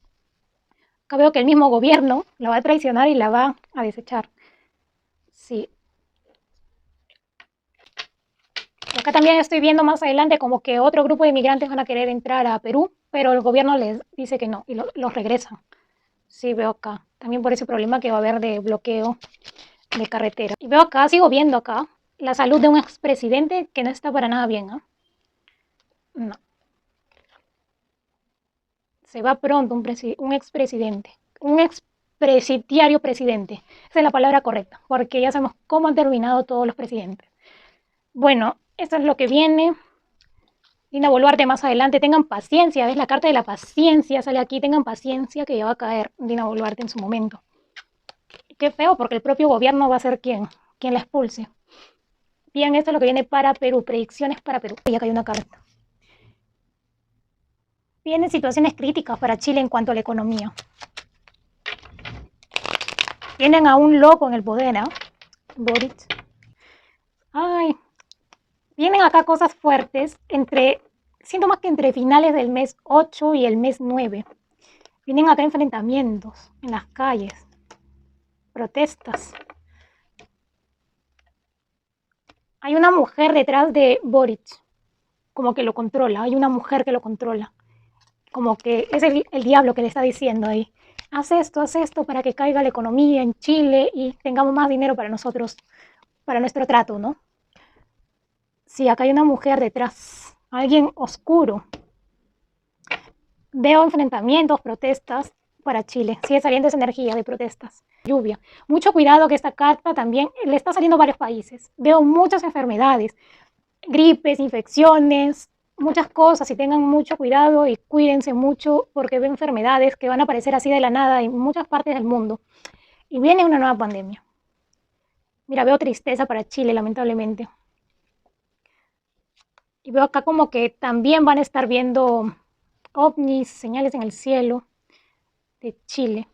Acá veo que el mismo gobierno la va a traicionar y la va a desechar. Sí. Acá también estoy viendo más adelante como que otro grupo de inmigrantes van a querer entrar a Perú, pero el gobierno les dice que no y los regresan. Sí, veo acá. También por ese problema que va a haber de bloqueo de carretera. Y veo acá, sigo viendo acá, la salud de un expresidente que no está para nada bien, ¿no? No. Se va pronto un expresidente. Un expresidiario presidente. Esa es la palabra correcta, porque ya sabemos cómo han terminado todos los presidentes. Bueno, esto es lo que viene. Dina Boluarte más adelante, tengan paciencia, ves la carta de la paciencia, sale aquí, tengan paciencia que ya va a caer Dina Boluarte en su momento. Qué feo, porque el propio gobierno va a ser quien la expulse. Bien, esto es lo que viene para Perú, predicciones para Perú. Ya cayó una carta. Vienen situaciones críticas para Chile en cuanto a la economía. Tienen a un loco en el poder, ¿no? Boric. Ay, vienen acá cosas fuertes siento más que entre finales del mes 8 y el mes 9. Vienen acá enfrentamientos en las calles, protestas. Hay una mujer detrás de Boric, como que lo controla, hay una mujer que lo controla, como que es el diablo que le está diciendo ahí, haz esto para que caiga la economía en Chile y tengamos más dinero para nosotros, para nuestro trato, ¿no? Sí, acá hay una mujer detrás, alguien oscuro. Veo enfrentamientos, protestas, para Chile. Sigue saliendo esa energía de protestas. Lluvia. Mucho cuidado que esta carta también le está saliendo a varios países. Veo muchas enfermedades, gripes, infecciones, muchas cosas y tengan mucho cuidado y cuídense mucho porque veo enfermedades que van a aparecer así de la nada en muchas partes del mundo. Y viene una nueva pandemia. Mira, veo tristeza para Chile, lamentablemente. Y veo acá como que también van a estar viendo ovnis, señales en el cielo de Chile.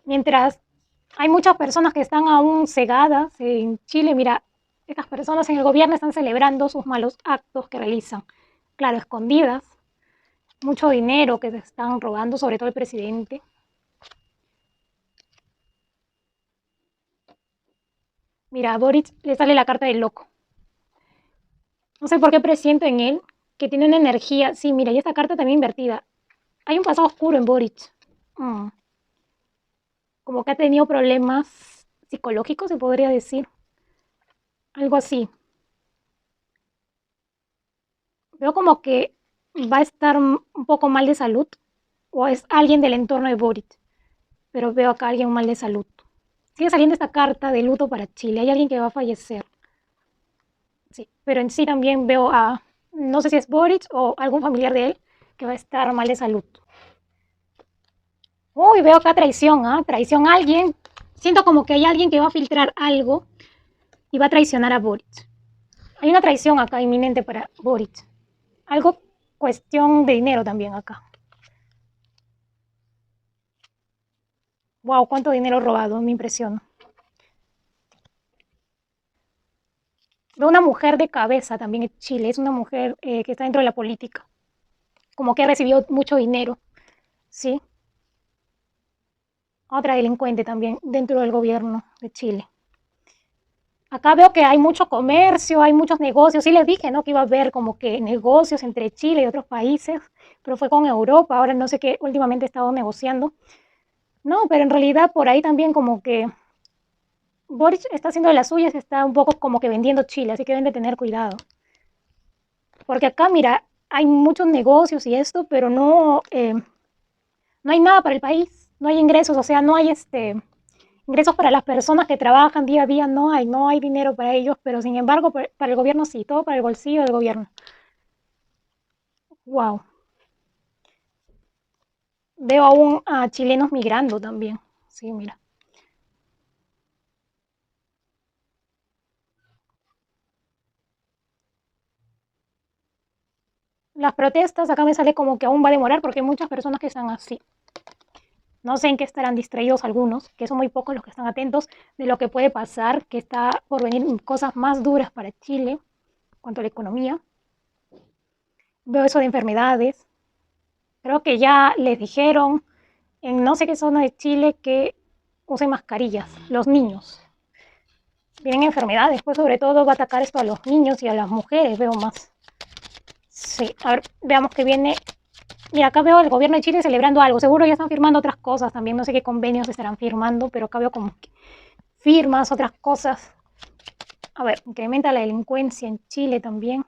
Mientras hay muchas personas que están aún cegadas en Chile, mira, estas personas en el gobierno están celebrando sus malos actos que realizan. Claro, escondidas, mucho dinero que se están robando, sobre todo el presidente. Mira, a Boric le sale la carta del loco. No sé por qué presiento en él que tiene una energía. Sí, mira, y esta carta también invertida. Hay un pasado oscuro en Boric. Mm, Como que ha tenido problemas psicológicos, se podría decir. Algo así. Veo como que va a estar un poco mal de salud. O es alguien del entorno de Boric. Pero veo acá a alguien mal de salud. Sigue saliendo esta carta de luto para Chile. Hay alguien que va a fallecer. Sí, pero en sí también veo a, no sé si es Boric o algún familiar de él, que va a estar mal de salud. Uy, veo acá traición, ¿ah? Traición a alguien. Siento como que hay alguien que va a filtrar algo y va a traicionar a Boric. Hay una traición acá inminente para Boric. Algo cuestión de dinero también acá. Wow, cuánto dinero robado, me impresiona. Veo una mujer de cabeza también en Chile. Es una mujer que está dentro de la política. Como que ha recibido mucho dinero. Sí, otra delincuente también dentro del gobierno de Chile. Acá veo que hay mucho comercio, hay muchos negocios. Sí les dije, ¿no? Que iba a haber como que negocios entre Chile y otros países, pero fue con Europa. Ahora no sé qué últimamente he estado negociando. No, pero en realidad por ahí también como que Boric está haciendo de las suyas, está un poco como que vendiendo Chile, así que deben de tener cuidado. Porque acá, mira, hay muchos negocios y esto, pero no hay nada para el país, no hay ingresos, o sea, no hay ingresos para las personas que trabajan día a día, no hay dinero para ellos, pero sin embargo para el gobierno sí, todo para el bolsillo del gobierno. Wow. Veo aún a chilenos migrando también. Sí, mira. Las protestas, acá me sale como que aún va a demorar porque hay muchas personas que están así. No sé en qué estarán distraídos algunos, que son muy pocos los que están atentos de lo que puede pasar, que está por venir cosas más duras para Chile en cuanto a la economía. Veo eso de enfermedades. Creo que ya les dijeron en no sé qué zona de Chile que usen mascarillas, los niños. Vienen enfermedades, pues sobre todo va a atacar esto a los niños y a las mujeres, veo más. Sí, a ver, veamos que viene. Mira, acá veo el gobierno de Chile celebrando algo. Seguro ya están firmando otras cosas también. No sé qué convenios estarán firmando, pero acá veo como que firmas, otras cosas. A ver, incrementa la delincuencia en Chile también.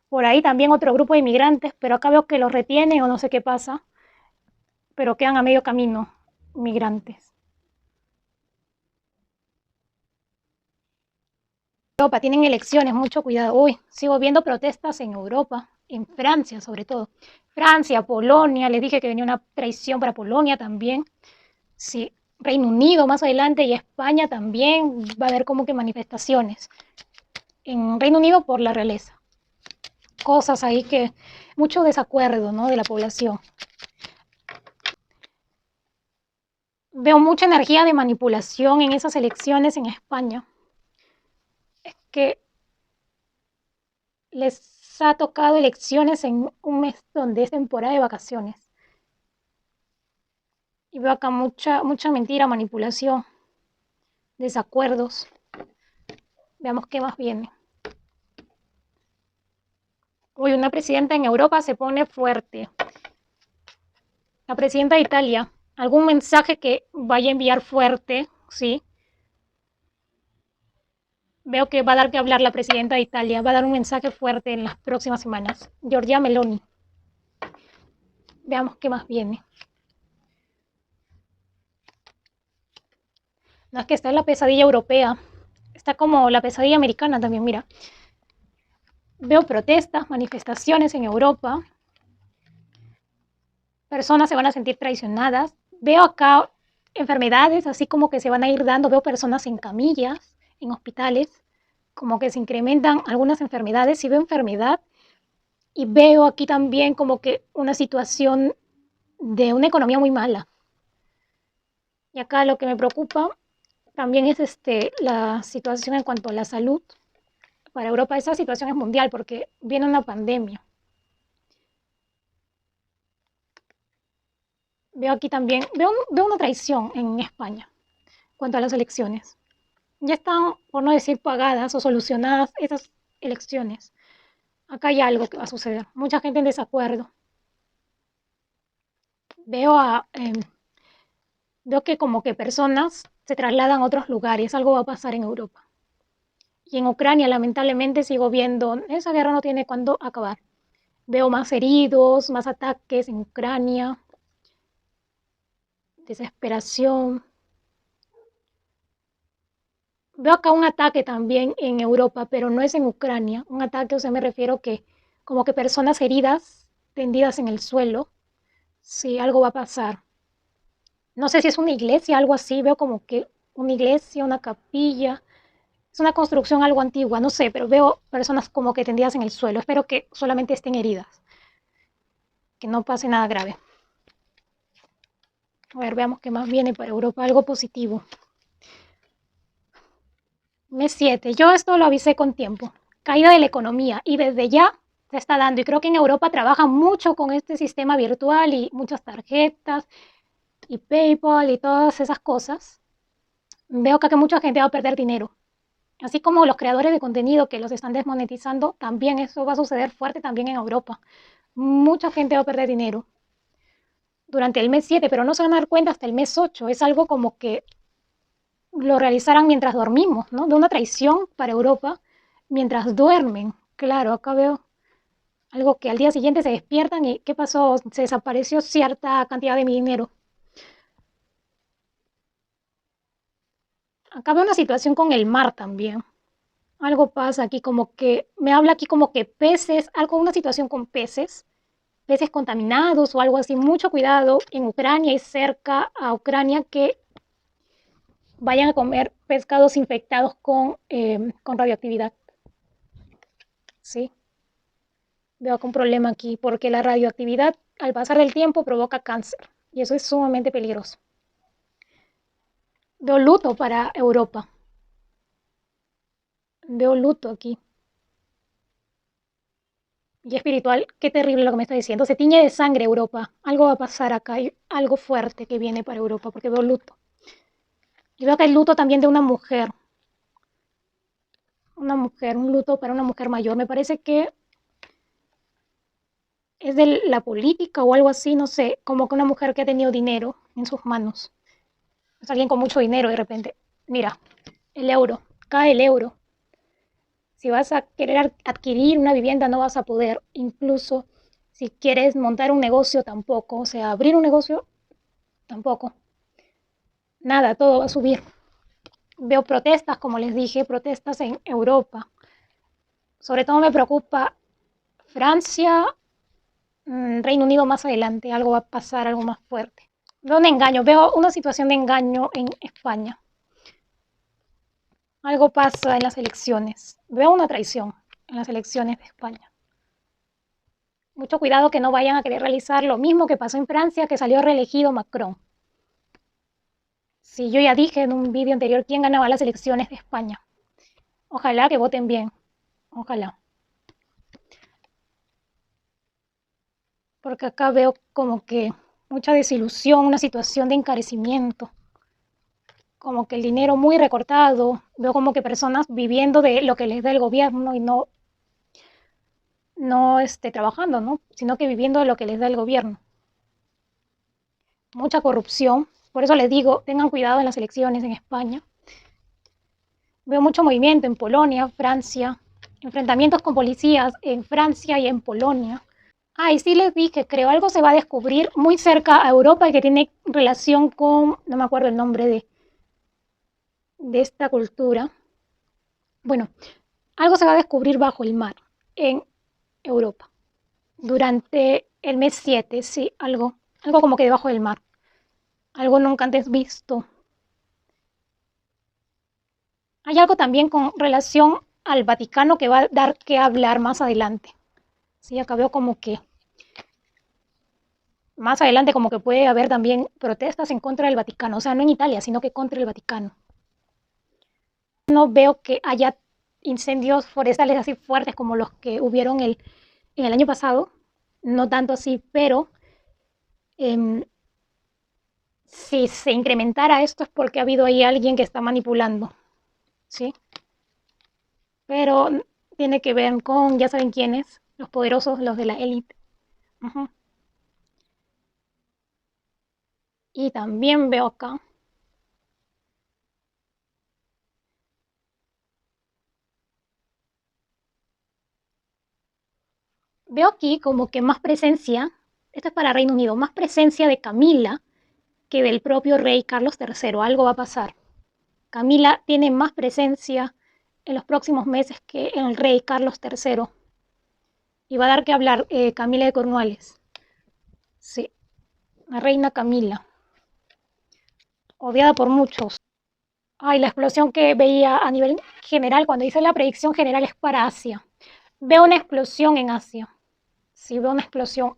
Por ahí también otro grupo de inmigrantes, pero acá veo que los retienen o no sé qué pasa, pero quedan a medio camino migrantes. Europa, tienen elecciones, mucho cuidado. Uy, sigo viendo protestas en Europa, en Francia sobre todo. Francia, Polonia, les dije que venía una traición para Polonia también. Sí, Reino Unido más adelante y España también va a haber como que manifestaciones. En Reino Unido por la realeza. Cosas ahí que, mucho desacuerdo, ¿no? De la población. Veo mucha energía de manipulación en esas elecciones en España. Que les ha tocado elecciones en un mes donde es temporada de vacaciones. Y veo acá mucha mentira, manipulación, desacuerdos. Veamos qué más viene. Hoy una presidenta en Europa se pone fuerte. La presidenta de Italia, algún mensaje que vaya a enviar fuerte, ¿sí? Veo que va a dar que hablar la presidenta de Italia, va a dar un mensaje fuerte en las próximas semanas. Giorgia Meloni. Veamos qué más viene. No, es que esta es la pesadilla europea. Está como la pesadilla americana también, mira. Veo protestas, manifestaciones en Europa. Personas se van a sentir traicionadas. Veo acá enfermedades, así como que se van a ir dando. Veo personas en camillas, en hospitales, como que se incrementan algunas enfermedades. Si veo enfermedad, y veo aquí también como que una situación de una economía muy mala. Y acá lo que me preocupa también es la situación en cuanto a la salud. Para Europa esa situación es mundial porque viene una pandemia. Veo aquí también, veo una traición en España en cuanto a las elecciones. Ya están, por no decir pagadas o solucionadas esas elecciones. Acá hay algo que va a suceder. Mucha gente en desacuerdo. Veo, veo que como que personas se trasladan a otros lugares. Algo va a pasar en Europa. Y en Ucrania, lamentablemente, sigo viendo, esa guerra no tiene cuándo acabar. Veo más heridos, más ataques en Ucrania, desesperación. Veo acá un ataque también en Europa, pero no es en Ucrania. Un ataque, o sea, me refiero que como que personas heridas, tendidas en el suelo, si algo va a pasar. No sé si es una iglesia, algo así, veo como que una iglesia, una capilla, es una construcción algo antigua, no sé, pero veo personas como que tendidas en el suelo. Espero que solamente estén heridas, que no pase nada grave. A ver, veamos qué más viene para Europa, algo positivo. Mes 7, yo esto lo avisé con tiempo. Caída de la economía y desde ya se está dando. Y creo que en Europa trabajan mucho con este sistema virtual y muchas tarjetas y PayPal y todas esas cosas. Veo acá que mucha gente va a perder dinero. Así como los creadores de contenido que los están desmonetizando, también eso va a suceder fuerte también en Europa. Mucha gente va a perder dinero durante el mes 7, pero no se van a dar cuenta hasta el mes 8. Es algo como que lo realizaran mientras dormimos, ¿no? De una traición para Europa mientras duermen. Claro, acá veo algo que al día siguiente se despiertan y ¿qué pasó? Se desapareció cierta cantidad de mi dinero. Acá veo una situación con el mar también. Algo pasa aquí como que, me habla aquí como que peces, algo, una situación con peces, peces contaminados o algo así. Mucho cuidado en Ucrania y cerca a Ucrania que vayan a comer pescados infectados con radioactividad. Sí, veo acá un problema aquí porque la radioactividad al pasar del tiempo provoca cáncer y eso es sumamente peligroso. Veo luto para Europa. Veo luto aquí. Y espiritual, qué terrible lo que me está diciendo. Se tiñe de sangre Europa. Algo va a pasar acá. Hay algo fuerte que viene para Europa porque veo luto. Y veo acá el luto también de una mujer. Una mujer, un luto para una mujer mayor. Me parece que es de la política o algo así, no sé. Como que una mujer que ha tenido dinero en sus manos. Es alguien con mucho dinero de repente. Mira, el euro. Cae el euro. Si vas a querer adquirir una vivienda no vas a poder. Incluso si quieres montar un negocio tampoco. O sea, abrir un negocio tampoco. Nada, todo va a subir. Veo protestas, como les dije, protestas en Europa. Sobre todo me preocupa Francia, Reino Unido más adelante. Algo va a pasar, algo más fuerte. Veo un engaño, veo una situación de engaño en España. Algo pasa en las elecciones. Veo una traición en las elecciones de España. Mucho cuidado que no vayan a querer realizar lo mismo que pasó en Francia, que salió reelegido Macron. Sí, yo ya dije en un vídeo anterior quién ganaba las elecciones de España. Ojalá que voten bien. Ojalá. Porque acá veo como que mucha desilusión, una situación de encarecimiento, como que el dinero muy recortado, veo como que personas viviendo de lo que les da el gobierno y no trabajando, ¿no? Sino que viviendo de lo que les da el gobierno. Mucha corrupción, por eso les digo, tengan cuidado en las elecciones en España. Veo mucho movimiento en Polonia, Francia, enfrentamientos con policías en Francia y en Polonia. Ah, y sí les dije, creo algo se va a descubrir muy cerca a Europa y que tiene relación con, no me acuerdo el nombre de esta cultura. Bueno, algo se va a descubrir bajo el mar en Europa durante el mes 7, sí, algo como que debajo del mar, algo nunca antes visto. Hay algo también con relación al Vaticano que va a dar que hablar más adelante. Sí, acá veo como que más adelante como que puede haber también protestas en contra del Vaticano, o sea, no en Italia, sino que contra el Vaticano. No veo que haya incendios forestales así fuertes como los que hubieron en el año pasado, no tanto así, pero eh, si se incrementara esto es porque ha habido ahí alguien que está manipulando, ¿sí? Pero tiene que ver con, ya saben quiénes, los poderosos, los de la élite. Uh-huh. Y también veo acá, veo aquí como que más presencia, esto es para Reino Unido, más presencia de Camila que del propio rey Carlos III. Algo va a pasar. Camila tiene más presencia en los próximos meses que el rey Carlos III. Y va a dar que hablar Camila de Cornualles. Sí, la reina Camila, odiada por muchos. Ay, la explosión que veía a nivel general, cuando hice la predicción general es para Asia. Veo una explosión en Asia. Sí, veo una explosión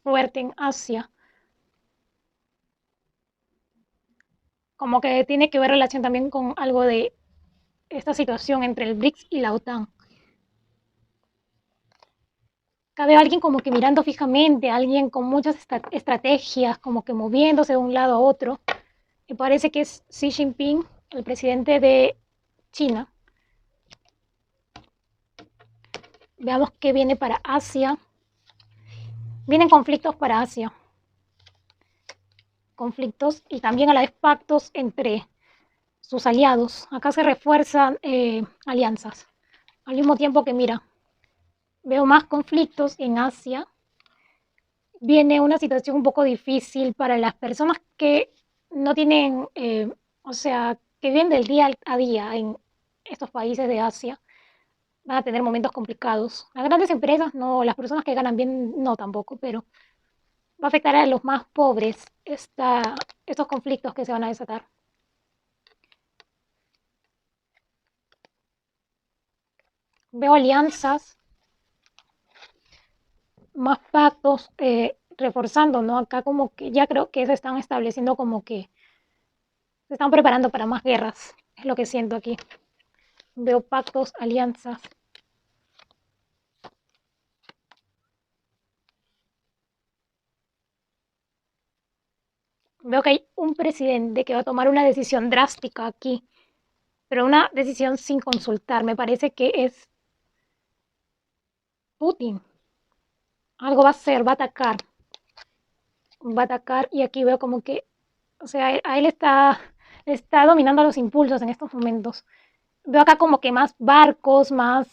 fuerte en Asia. Como que tiene que ver relación también con algo de esta situación entre el BRICS y la OTAN. Acá veo a alguien como que mirando fijamente, alguien con muchas estrategias, como que moviéndose de un lado a otro. Me parece que es Xi Jinping, el presidente de China. Veamos qué viene para Asia. Vienen conflictos para Asia. Conflictos y también a la vez pactos entre sus aliados. Acá se refuerzan alianzas. Al mismo tiempo que, mira, veo más conflictos en Asia. Viene una situación un poco difícil para las personas que no tienen, o sea, que viven del día a día en estos países de Asia. Van a tener momentos complicados. Las grandes empresas no, las personas que ganan bien no tampoco, pero va a afectar a los más pobres estos conflictos que se van a desatar. Veo alianzas, más pactos, reforzando, ¿no? Acá como que ya creo que se están estableciendo como que se están preparando para más guerras, es lo que siento aquí. Veo pactos, alianzas. Veo que hay un presidente que va a tomar una decisión drástica aquí, pero una decisión sin consultar. Me parece que es Putin. Algo va a hacer, va a atacar y aquí veo como que, o sea, a él está dominando los impulsos en estos momentos. Veo acá como que más barcos, más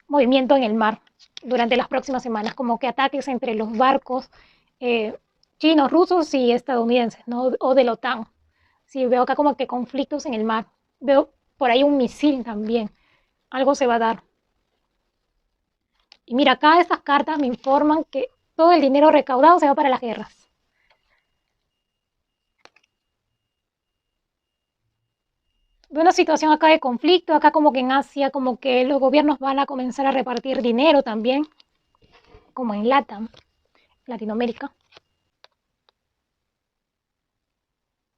movimiento en el mar durante las próximas semanas, como que ataques entre los barcos eh, chinos, rusos y estadounidenses, ¿no? O de la OTAN. Sí, veo acá como que conflictos en el mar. Veo por ahí un misil también. Algo se va a dar. Y mira, acá estas cartas me informan que todo el dinero recaudado se va para las guerras. Veo una situación acá de conflicto, acá como que en Asia, como que los gobiernos van a comenzar a repartir dinero también, como en LATAM, Latinoamérica.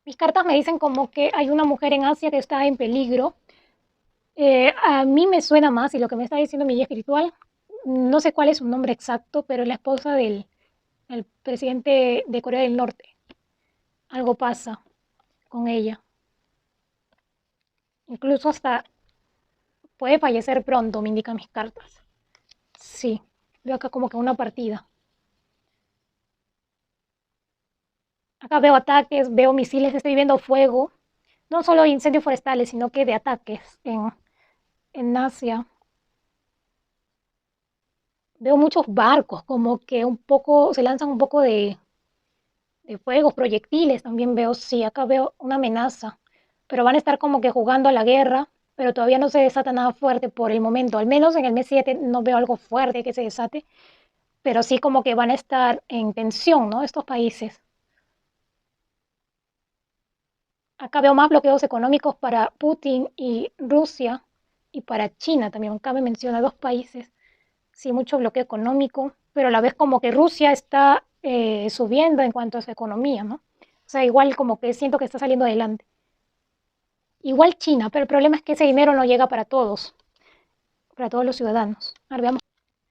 Mis cartas me dicen como que hay una mujer en Asia que está en peligro. A mí me suena más, y lo que me está diciendo mi guía espiritual, no sé cuál es su nombre exacto, pero es la esposa del el presidente de Corea del Norte. Algo pasa con ella. Incluso hasta puede fallecer pronto, me indican mis cartas. Sí, veo acá como que una partida. Acá veo ataques, veo misiles, estoy viendo fuego. no solo incendios forestales, sino que de ataques en Asia. Veo muchos barcos, como que un poco, se lanzan un poco de fuegos, proyectiles, también veo, sí, acá veo una amenaza, pero van a estar como que jugando a la guerra, pero todavía no se desata nada fuerte por el momento, al menos en el mes 7 no veo algo fuerte que se desate, pero sí como que van a estar en tensión, ¿no? Estos países. Acá veo más bloqueos económicos para Putin y Rusia y para China también. Acá me menciona dos países, sí, mucho bloqueo económico, pero a la vez como que Rusia está subiendo en cuanto a su economía, ¿no? O sea, igual como que siento que está saliendo adelante. Igual China, pero el problema es que ese dinero no llega para todos los ciudadanos. Ahora veamos.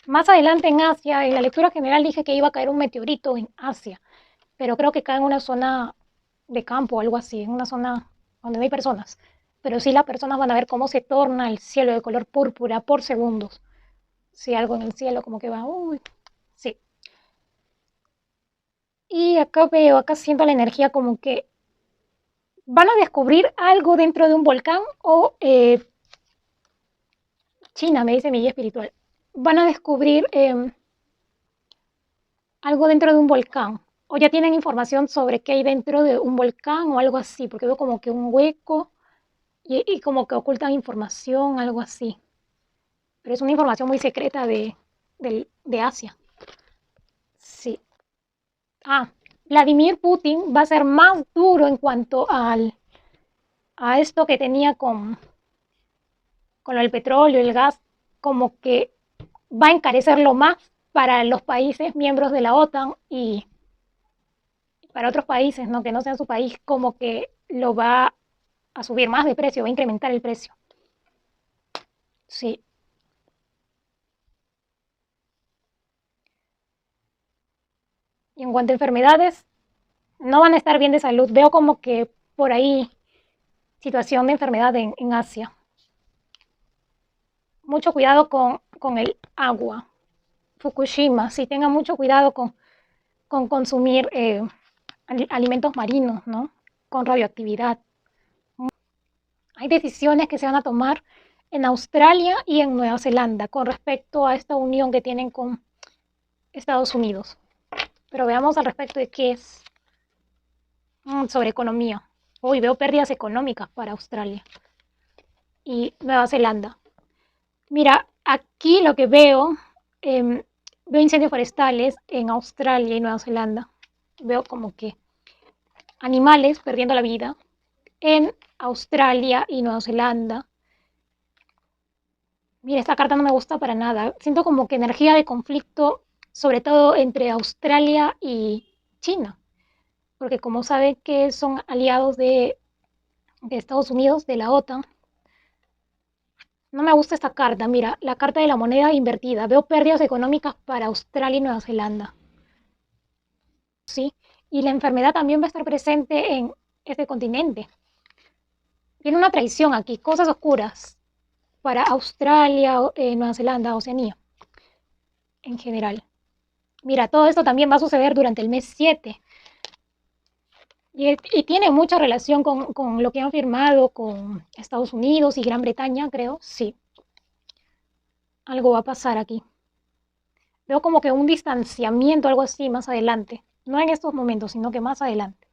Más adelante en Asia, en la lectura general dije que iba a caer un meteorito en Asia, pero creo que cae en una zona de campo o algo así, en una zona donde no hay personas. Pero sí las personas van a ver cómo se torna el cielo de color púrpura por segundos. Sí, algo en el cielo como que va, uy, sí. Y acá veo, acá siento la energía como que van a descubrir algo dentro de un volcán o China, me dice mi guía espiritual, van a descubrir algo dentro de un volcán. O ya tienen información sobre qué hay dentro de un volcán o algo así, porque veo como que un hueco y como que ocultan información, algo así. Pero es una información muy secreta de Asia. Sí. Ah, Vladimir Putin va a ser más duro en cuanto a esto que tenía con el petróleo y el gas, como que va a encarecerlo más para los países miembros de la OTAN y para otros países, ¿no? Que no sean su país, como que lo va a subir más de precio, va a incrementar el precio. Sí. Y en cuanto a enfermedades, no van a estar bien de salud. Veo como que por ahí situación de enfermedad en Asia. Mucho cuidado con el agua. Fukushima, sí, tengan mucho cuidado con consumir alimentos marinos, ¿no? Con radioactividad. Hay decisiones que se van a tomar en Australia y en Nueva Zelanda con respecto a esta unión que tienen con Estados Unidos. Pero veamos al respecto de qué es sobre economía. Hoy veo pérdidas económicas para Australia y Nueva Zelanda. Mira, aquí lo que veo, veo incendios forestales en Australia y Nueva Zelanda. Veo como que animales perdiendo la vida en Australia y Nueva Zelanda. Mira, esta carta no me gusta para nada. Siento como que energía de conflicto, sobre todo entre Australia y China, porque como saben que son aliados de Estados Unidos, de la OTAN, no me gusta esta carta. Mira, la carta de la moneda invertida. Veo pérdidas económicas para Australia y Nueva Zelanda. ¿Sí? Y la enfermedad también va a estar presente en este continente. Tiene una traición aquí, cosas oscuras para Australia, Nueva Zelanda, Oceanía en general. Mira, todo esto también va a suceder durante el mes 7 y tiene mucha relación con lo que han firmado con Estados Unidos y Gran Bretaña, creo. Sí, algo va a pasar aquí. Veo como que un distanciamiento, algo así, más adelante. No en estos momentos, sino que más adelante.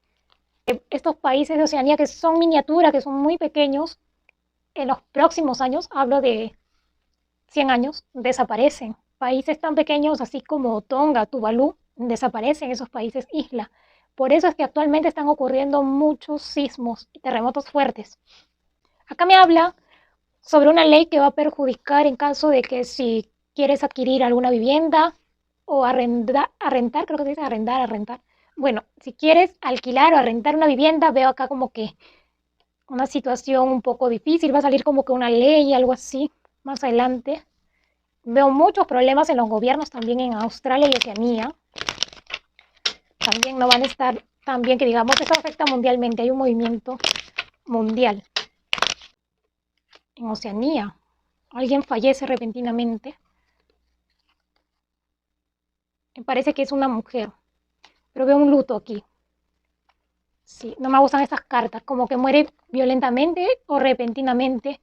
Estos países de Oceanía que son miniaturas, que son muy pequeños, en los próximos años, hablo de 100 años, desaparecen. Países tan pequeños así como Tonga, Tuvalu, desaparecen esos países isla. Por eso es que actualmente están ocurriendo muchos sismos y terremotos fuertes. Acá me habla sobre una ley que va a perjudicar en caso de que si quieres adquirir alguna vivienda o arrentar, creo que se dice arrendar, arrentar. Bueno, si quieres alquilar o arrentar una vivienda, veo acá como que una situación un poco difícil, va a salir como que una ley, algo así, más adelante. Veo muchos problemas en los gobiernos también en Australia y Oceanía. También no van a estar tan bien que digamos, esto afecta mundialmente, hay un movimiento mundial. En Oceanía, alguien fallece repentinamente. Me parece que es una mujer, pero veo un luto aquí. Sí, no me gustan estas cartas, como que muere violentamente o repentinamente,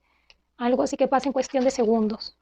algo así que pasa en cuestión de segundos.